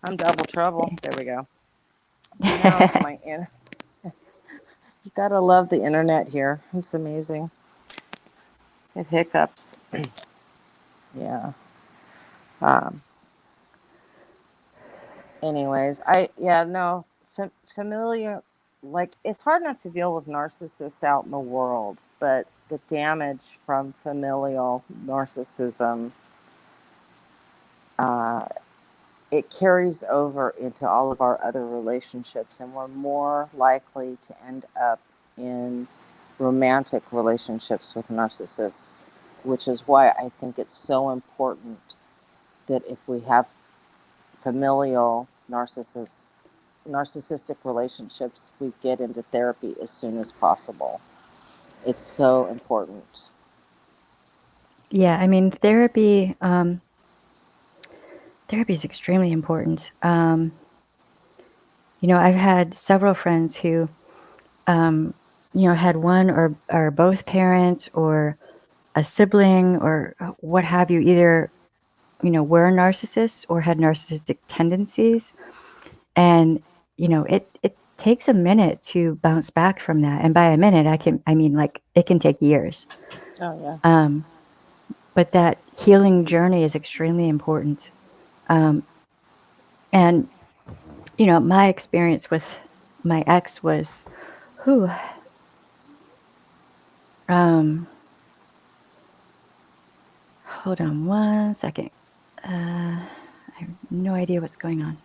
I'm double trouble. Okay. There we go. Now it's my You gotta love the internet here. It's amazing. It hiccups. Yeah. Um. Anyways, I yeah no. familiar, like it's hard enough to deal with narcissists out in the world, but the damage from familial narcissism, uh, it carries over into all of our other relationships, and we're more likely to end up in romantic relationships with narcissists, which is why I think it's so important that if we have familial narcissistic relationships, we get into therapy as soon as possible. It's so important. Yeah, I mean, therapy is extremely important. I've had several friends who, had one or both parents or a sibling or what have you, either, were narcissists or had narcissistic tendencies. And, it takes a minute to bounce back from that. And by a minute, I mean, like, it can take years. Oh, yeah. But that healing journey is extremely important. And, my experience with my ex was, whew, hold on one second. I have no idea what's going on.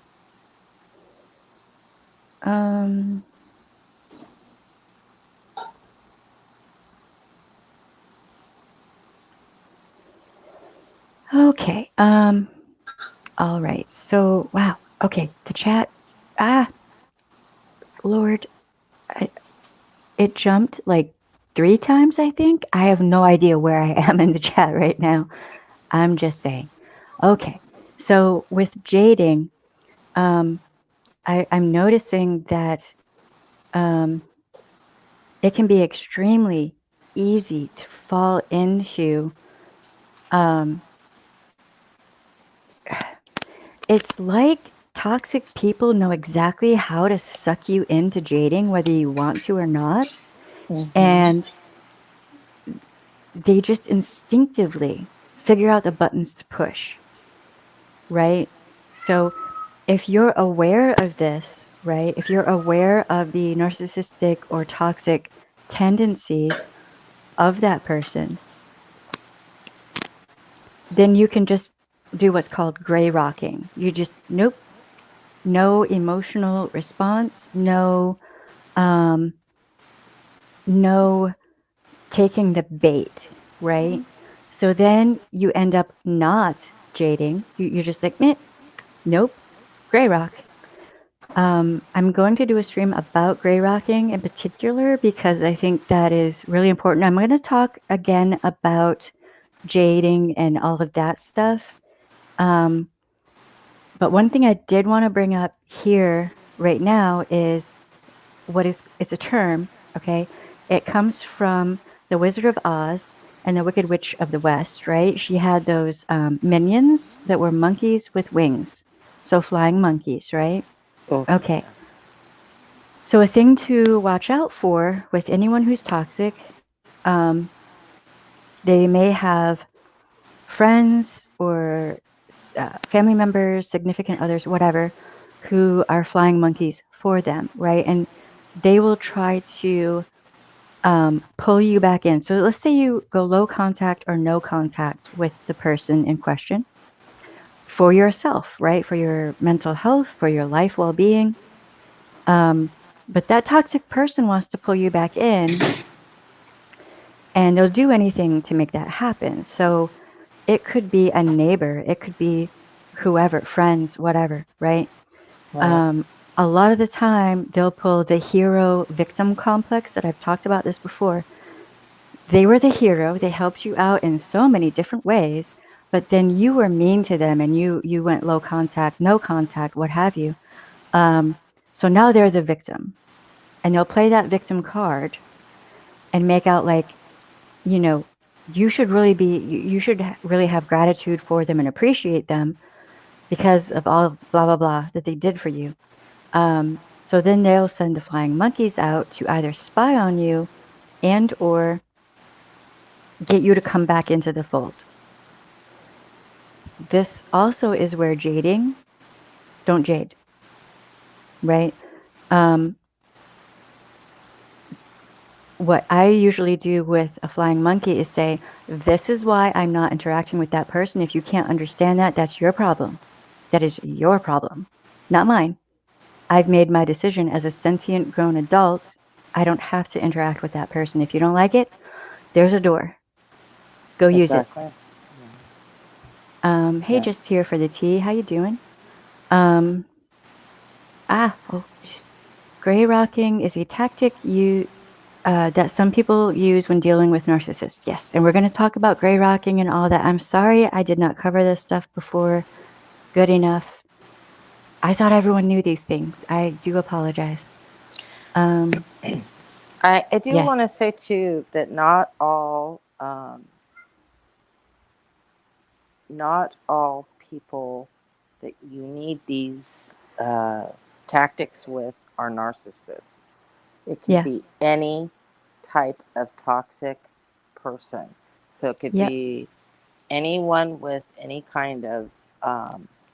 Okay. All right. So, wow. Okay. The chat. Lord. It jumped like 3 times, I think. I have no idea where I am in the chat right now. I'm just saying. Okay. So with jading, I'm noticing that it can be extremely easy to fall into it's like toxic people know exactly how to suck you into jading, whether you want to or not. Mm-hmm. And they just instinctively figure out the buttons to push, right? So if you're aware of this, right, if you're aware of the narcissistic or toxic tendencies of that person, then you can just do what's called gray rocking. You just, nope, no emotional response, no taking the bait, right? So then you end up not jading. You're just like, meh, nope, gray rock. I'm going to do a stream about gray rocking in particular because I think that is really important. I'm going to talk again about jading and all of that stuff. But one thing I did want to bring up here right now is it's a term, okay? It comes from the Wizard of Oz and the Wicked Witch of the West, right? She had those minions that were monkeys with wings. So flying monkeys, right? Okay. So a thing to watch out for with anyone who's toxic, they may have friends or family members, significant others, whatever, who are flying monkeys for them, right? And they will try to pull you back in. So let's say you go low contact or no contact with the person in question for yourself, right? For your mental health, for your life well-being. But that toxic person wants to pull you back in, and they'll do anything to make that happen. So it could be a neighbor, it could be whoever, friends, whatever, right? A lot of the time, they'll pull the hero victim complex that I've talked about this before. They were the hero. They helped you out in so many different ways, but then you were mean to them and you went low contact, no contact, what have you. So now they're the victim, and they'll play that victim card and make out like, you should really have gratitude for them and appreciate them because of all blah, blah, blah that they did for you. So then they'll send the flying monkeys out to either spy on you and or get you to come back into the fold. This also is where don't jade, right? Um, what I usually do with a flying monkey is say, this is why I'm not interacting with that person. If you can't understand that, that's your problem. That is your problem, not mine. I've made my decision as a sentient grown adult. I don't have to interact with that person. If you don't like it, there's a door. Go use it. Exactly. Hey, Yeah. just here for the tea. How you doing? Oh, gray rocking is a tactic that some people use when dealing with narcissists. Yes, and we're going to talk about gray rocking and all that. I'm sorry I did not cover this stuff before good enough. I thought everyone knew these things. I do apologize. I do want to Yes. say too that not all people that you need these tactics with are narcissists. It can Yeah. be any type of toxic person. So it could Yep. be anyone with any kind of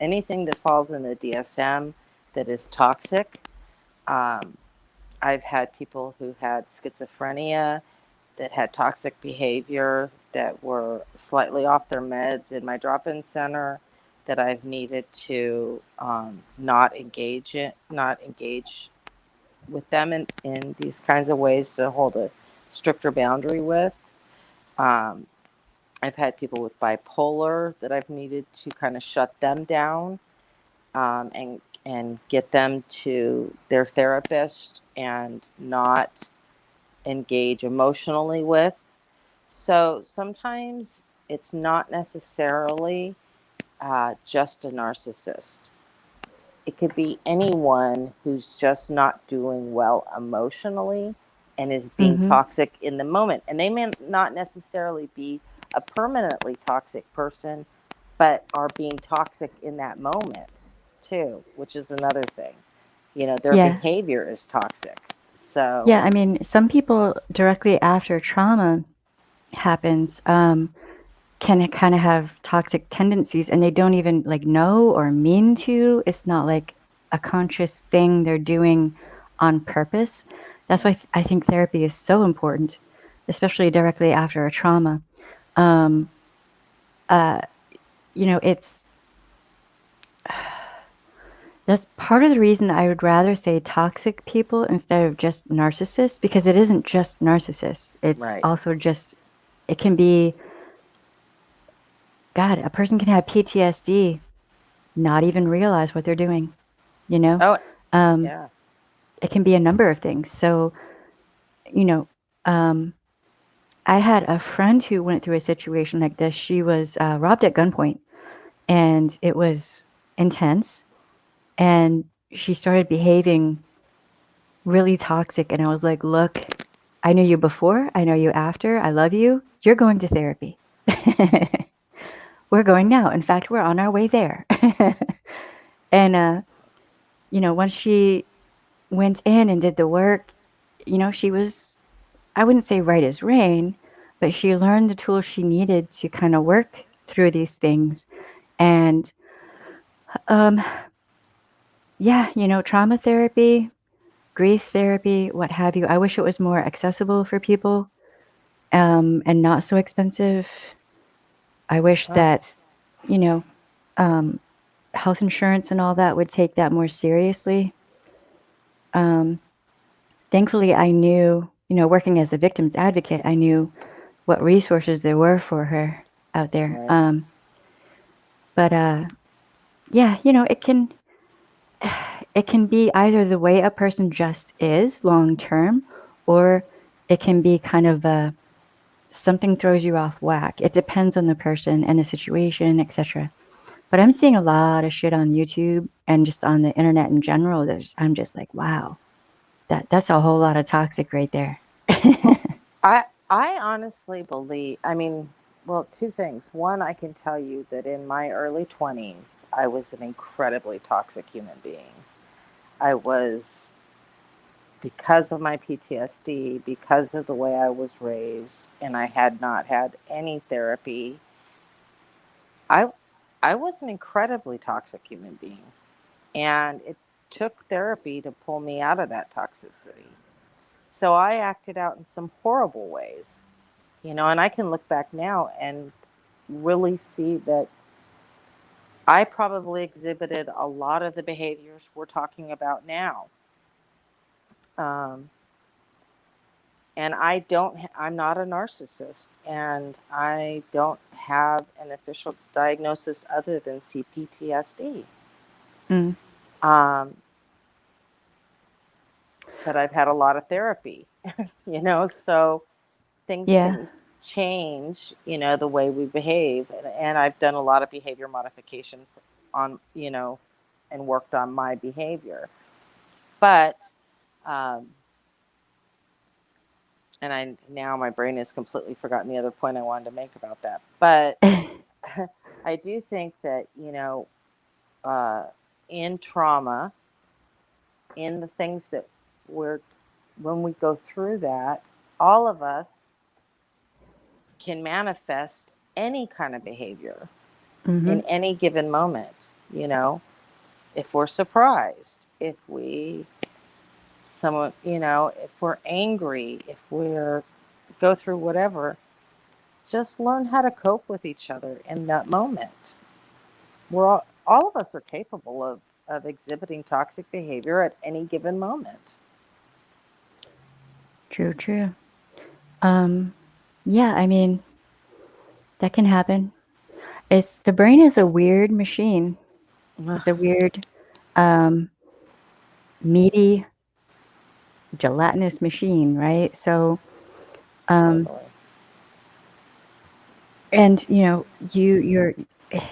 anything that falls in the DSM that is toxic. Um, I've had people who had schizophrenia that had toxic behavior that were slightly off their meds in my drop-in center that I've needed to not engage with them in these kinds of ways to hold a stricter boundary with. Um, I've had people with bipolar that I've needed to kind of shut them down and get them to their therapist and not engage emotionally with. So sometimes it's not necessarily just a narcissist. It could be anyone who's just not doing well emotionally and is being Mm-hmm. toxic in the moment. And they may not necessarily be a permanently toxic person, but are being toxic in that moment too, which is another thing. Their Yeah. behavior is toxic. So, Yeah. I mean, some people directly after trauma happens, can kind of have toxic tendencies and they don't even like know or mean to. It's not like a conscious thing they're doing on purpose. That's why I think therapy is so important, especially directly after a trauma. Um, uh, it's that's part of the reason I would rather say toxic people instead of just narcissists because it isn't just narcissists. It's right. also just, it can be, God, a person can have PTSD, not even realize what they're doing, you know? Oh, Um, yeah. it can be a number of things. So, you know, um, I had a friend who went through a situation like this. She was robbed at gunpoint and it was intense. And she started behaving really toxic. And I was like, look, I knew you before, I know you after, I love you. You're going to therapy. We're going now. In fact, we're on our way there. And, once she went in and did the work, she was, I wouldn't say right as rain, but she learned the tools she needed to kind of work through these things. And um, yeah, trauma therapy, grief therapy, what have you. I wish it was more accessible for people and not so expensive. I wish Oh, that, you know, um, health insurance and all that would take that more seriously. Um, Thankfully, I knew, working as a victim's advocate, I knew what resources there were for her out there. right. But yeah, it can be either the way a person just is long term, or it can be kind of something throws you off whack. It depends on the person and the situation, etc. But I'm seeing a lot of shit on YouTube and just on the internet in general. I'm just like, wow, that's a whole lot of toxic right there. Well, I honestly believe, I mean, well, two things. One, I can tell you that in my early 20s, I was an incredibly toxic human being. I was, because of my PTSD, because of the way I was raised, and I had not had any therapy, I I was an incredibly toxic human being. And it took therapy to pull me out of that toxicity. So I acted out in some horrible ways, and I can look back now and really see that I probably exhibited a lot of the behaviors we're talking about now. Um, and I'm not a narcissist, and I don't have an official diagnosis other than CPTSD. Mm. Um, but I've had a lot of therapy, so things Yeah. can change, the way we behave. And I've done a lot of behavior modification on, and worked on my behavior. But, and now my brain has completely forgotten the other point I wanted to make about that. But I do think that, in trauma, in the things that when we go through that, all of us can manifest any kind of behavior Mm-hmm. in any given moment, if we're surprised, if if we're angry, if we're go through whatever, just learn how to cope with each other in that moment. All of us are capable of exhibiting toxic behavior at any given moment. True, true. Um, yeah, I mean, that can happen. The brain is a weird machine. It's a weird, um, meaty, gelatinous machine, right? So, um, Totally. and you're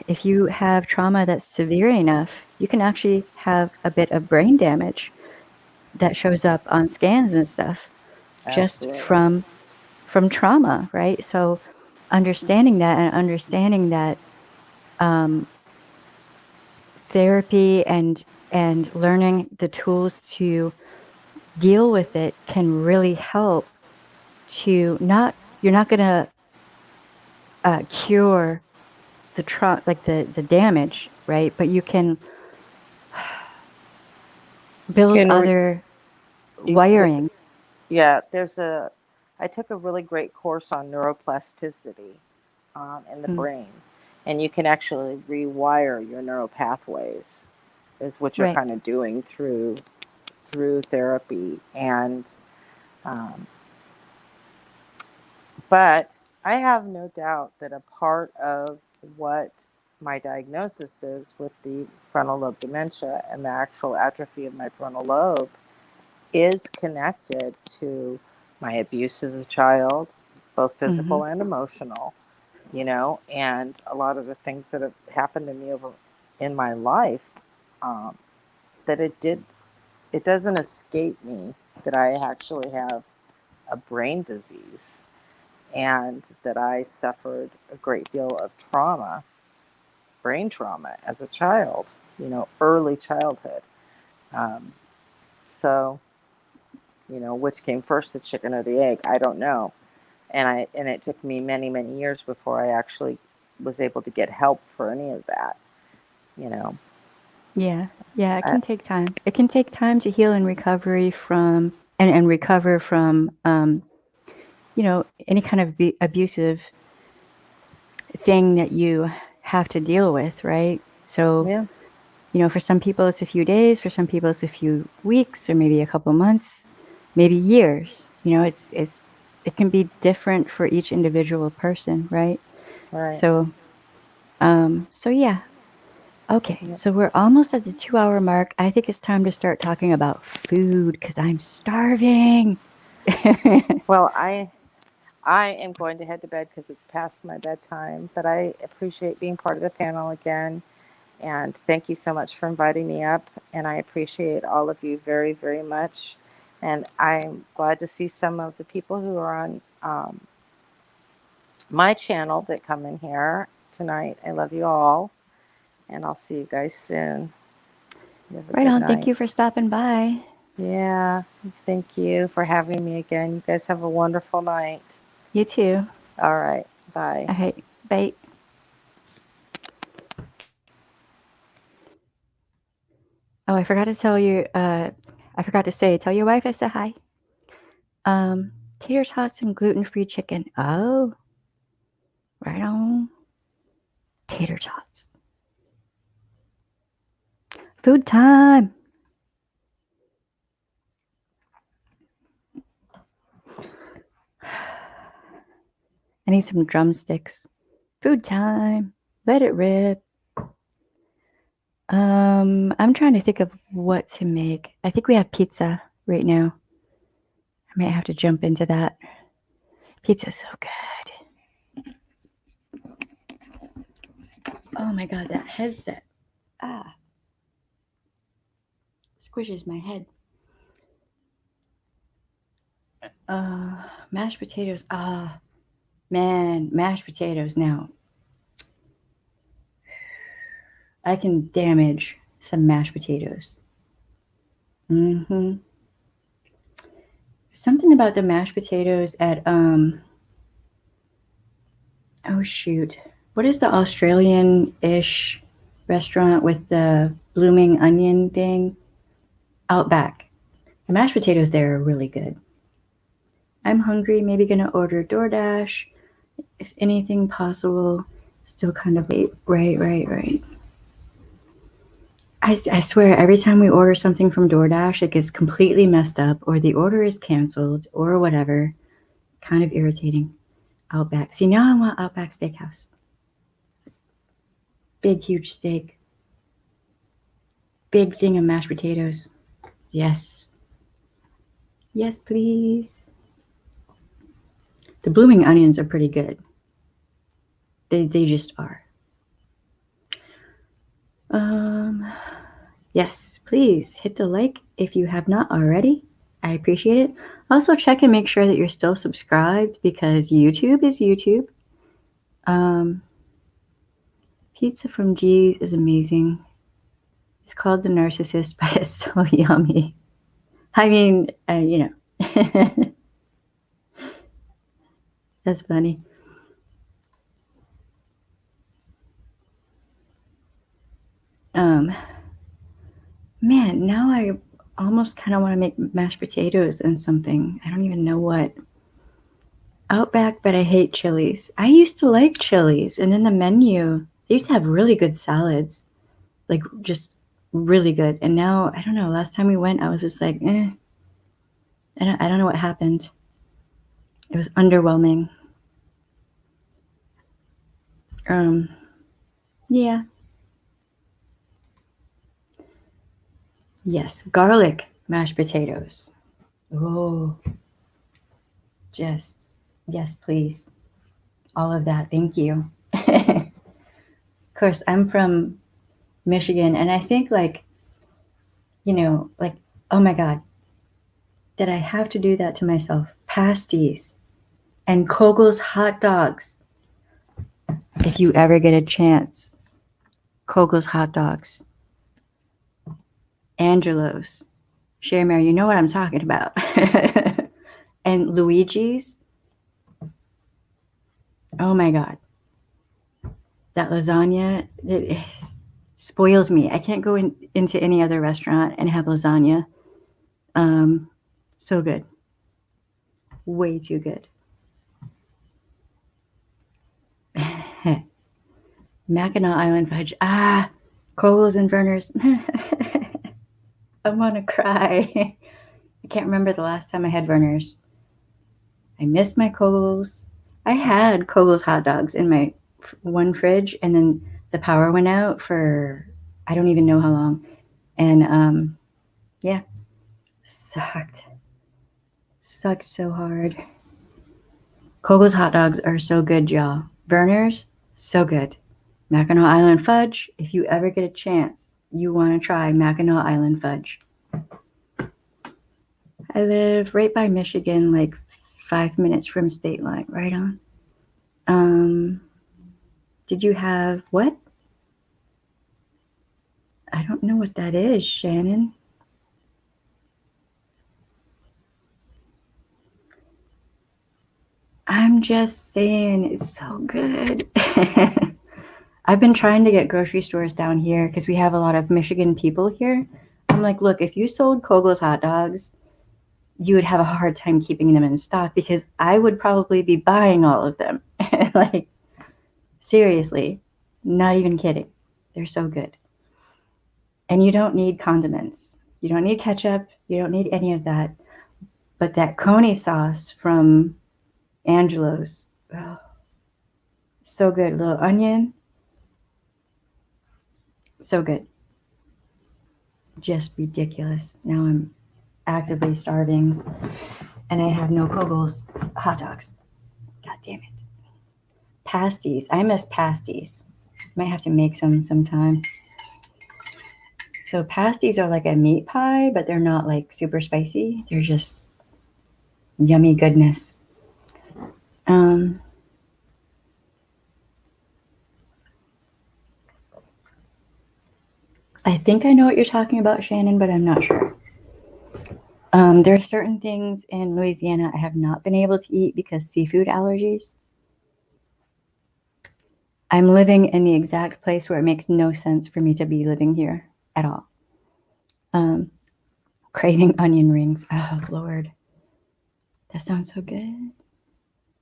if you have trauma that's severe enough, you can actually have a bit of brain damage that shows up on scans and stuff just Absolutely. from trauma, right? So understanding that and understanding that um, therapy and learning the tools to deal with it can really help to not you're not going to cure like the damage, right? But you can You build can other you, wiring. yeah, I took a really great course on neuroplasticity in the Mm, brain, and you can actually rewire your neural pathways, is what you're right. kind of doing through therapy. And um, but I have no doubt that a part of what my diagnosis is with the frontal lobe dementia and the actual atrophy of my frontal lobe is connected to my abuse as a child, both Hmm. physical and emotional, and a lot of the things that have happened to me over in my life, um, that it doesn't escape me that I actually have a brain disease and that I suffered a great deal of trauma, brain trauma as a child, early childhood. Um, so, which came first, the chicken or the egg? I don't know. And it took me many, many years before I actually was able to get help for any of that, you know. Yeah. Yeah, it I, can take time. It can take time to heal and recovery from and recover from any kind of abusive thing that you have to deal with, right? So, yeah, for some people it's a few days, for some people it's a few weeks or maybe a couple months, maybe years. It can be different for each individual person, right? right. So yeah. Okay, Yeah. so we're almost at the 2-hour mark. I think it's time to start talking about food because I'm starving. Well, I am going to head to bed because it's past my bedtime, but I appreciate being part of the panel again. And thank you so much for inviting me up. And I appreciate all of you very, very much. And I'm glad to see some of the people who are on my channel that come in here tonight. I love you all. And I'll see you guys soon. You have a Right good on. Thank night. you for stopping by. Yeah. Thank you for having me again. You guys have a wonderful night. You too. All right. Bye. All right. Bye. Oh, I forgot to tell you. I forgot to say, tell your wife I said hi. Tater tots and gluten-free chicken. Oh, right on. Tater tots. Food time. I need some drumsticks. Food time. Let it rip. I'm trying to think of what to make. I think we have pizza right now. I might have to jump into that. Pizza's so good. Oh my god, that headset. Squishes my head. Mashed potatoes. Man, mashed potatoes now. I can damage some mashed potatoes. Something about the mashed potatoes at oh shoot. What is the Australian-ish restaurant with the blooming onion thing? Outback. The mashed potatoes there are really good. I'm hungry, maybe gonna order DoorDash. If anything possible, still kind of late. Right. I swear, every time we order something from DoorDash, it gets completely messed up, or the order is canceled, or whatever. It's kind of irritating. Outback. See, now I want Outback Steakhouse. Big, huge steak. Big thing of mashed potatoes. Yes. Yes, please. The blooming onions are pretty good. They just are. Yes, please hit the like if you have not already. I appreciate it. Also, check and make sure that you're still subscribed because YouTube is YouTube. Pizza from G's is amazing. It's called The Narcissist, but it's so yummy. I mean, you know. That's funny. Man, now I almost kind of want to make mashed potatoes and something. I don't even know what. Outback, but I hate Chili's. I used to like Chili's, and in the menu, they used to have really good salads, like just really good. And now, I don't know. Last time we went, I was just like, I don't know what happened. It was underwhelming. Yeah. Yes, garlic mashed potatoes. Oh, just yes, please. All of that. Thank you. Of course, I'm from Michigan, and I think like, oh my God, did I have to do that to myself? Pasties and Kogel's hot dogs. If you ever get a chance, Kogel's hot dogs. Angelo's. Shermare, you know what I'm talking about. And Luigi's. Oh my God. That lasagna, it spoiled me. I can't go into any other restaurant and have lasagna. So good. Way too good. Mackinac Island fudge. Kohl's and Verner's. I want to cry. I can't remember the last time I had Verner's. I miss my Kohl's. I had Kohl's hot dogs in my one fridge, and then the power went out for I don't even know how long. And yeah, sucked so hard. Kohl's hot dogs are so good, y'all. Verner's, so good. Mackinac Island fudge, if you ever get a chance, you want to try Mackinac Island fudge. I live right by Michigan, like 5 minutes from state line, right on. Did you have what? I don't know what that is, Shannon. I'm just saying it's so good. I've been trying to get grocery stores down here because we have a lot of Michigan people here. I'm like, look, if you sold Kogel's hot dogs, you would have a hard time keeping them in stock because I would probably be buying all of them. Like, seriously, not even kidding. They're so good. And you don't need condiments. You don't need ketchup. You don't need any of that. But that coney sauce from Angelo's, oh, so good. A little onion, so good. Just ridiculous. Now I'm actively starving and I have no Kogel's hot dogs. God damn it. Pasties. I miss pasties. Might have to make some sometime. So pasties are like a meat pie, but they're not like super spicy. They're just yummy goodness. I think I know what you're talking about, Shannon, but I'm not sure. There are certain things in Louisiana I have not been able to eat because seafood allergies. I'm living in the exact place where it makes no sense for me to be living here at all. Craving onion rings. Oh, Lord. That sounds so good.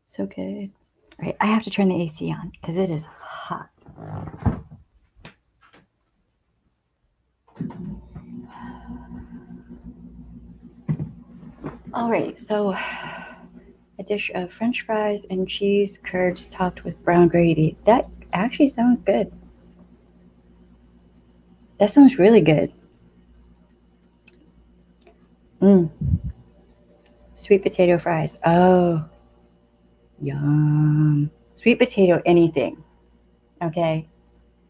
So good. All right, I have to turn the AC on because it is hot. All right, so a dish of French fries and cheese curds topped with brown gravy. That actually sounds good. That sounds really good. Sweet potato fries. Oh, yum. Sweet potato anything. Okay.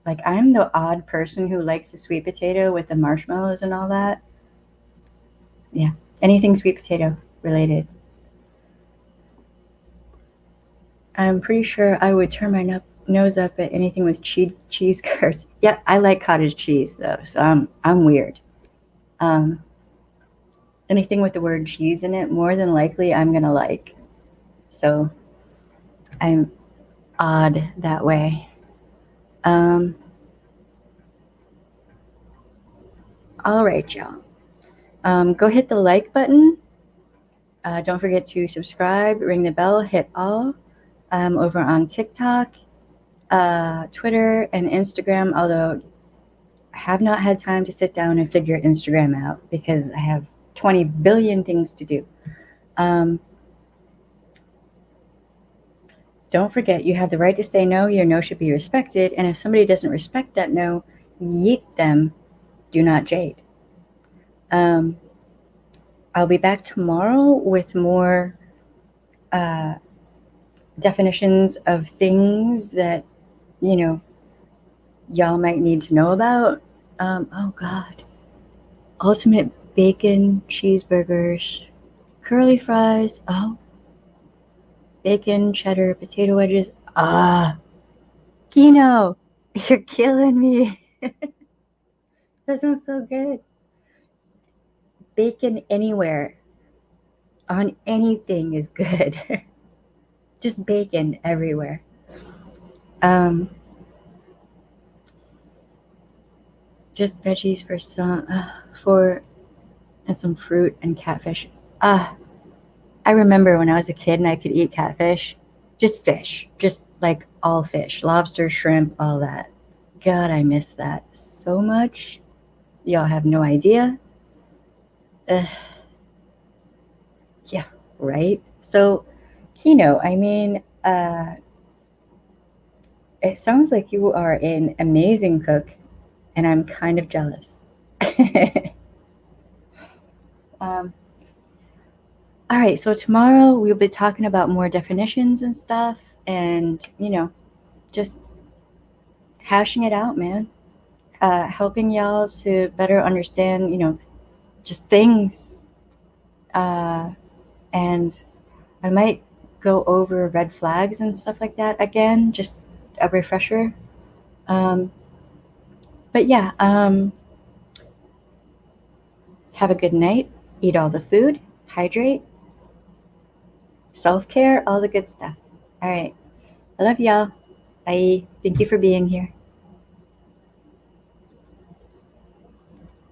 Like, I'm the odd person who likes the sweet potato with the marshmallows and all that. Yeah. Anything sweet potato related. I'm pretty sure I would turn my nose up at anything with cheese curds. Yeah, I like cottage cheese though, so I'm weird. Anything with the word cheese in it, more than likely I'm gonna like. So I'm odd that way. All right, y'all. Go hit the like button. Don't forget to subscribe, ring the bell, hit all. Over on TikTok, Twitter, and Instagram, although I have not had time to sit down and figure Instagram out because I have 20 billion things to do. Don't forget, you have the right to say no. Your no should be respected. And if somebody doesn't respect that no, yeet them. Do not Jade. I'll be back tomorrow with more definitions of things that, you know, y'all might need to know about. Oh, God. Ultimate bacon cheeseburgers, curly fries. Oh, bacon, cheddar, potato wedges. Kino, you're killing me. That sounds so good. Bacon anywhere on anything is good. Just bacon everywhere. Just veggies for some, and some fruit and catfish. I remember when I was a kid and I could eat catfish. Just fish. Just like all fish. Lobster, shrimp, all that. God, I miss that so much. Y'all have no idea. Yeah, right? So, Kino, I mean, it sounds like you are an amazing cook, and I'm kind of jealous. All right, so tomorrow we'll be talking about more definitions and stuff, and, you know, just hashing it out, man. Helping y'all to better understand, you know, just things. And I might go over red flags and stuff like that again, just a refresher. But yeah, have a good night. Eat all the food. Hydrate. Self-care. All the good stuff. All right. I love y'all. Bye. Thank you for being here.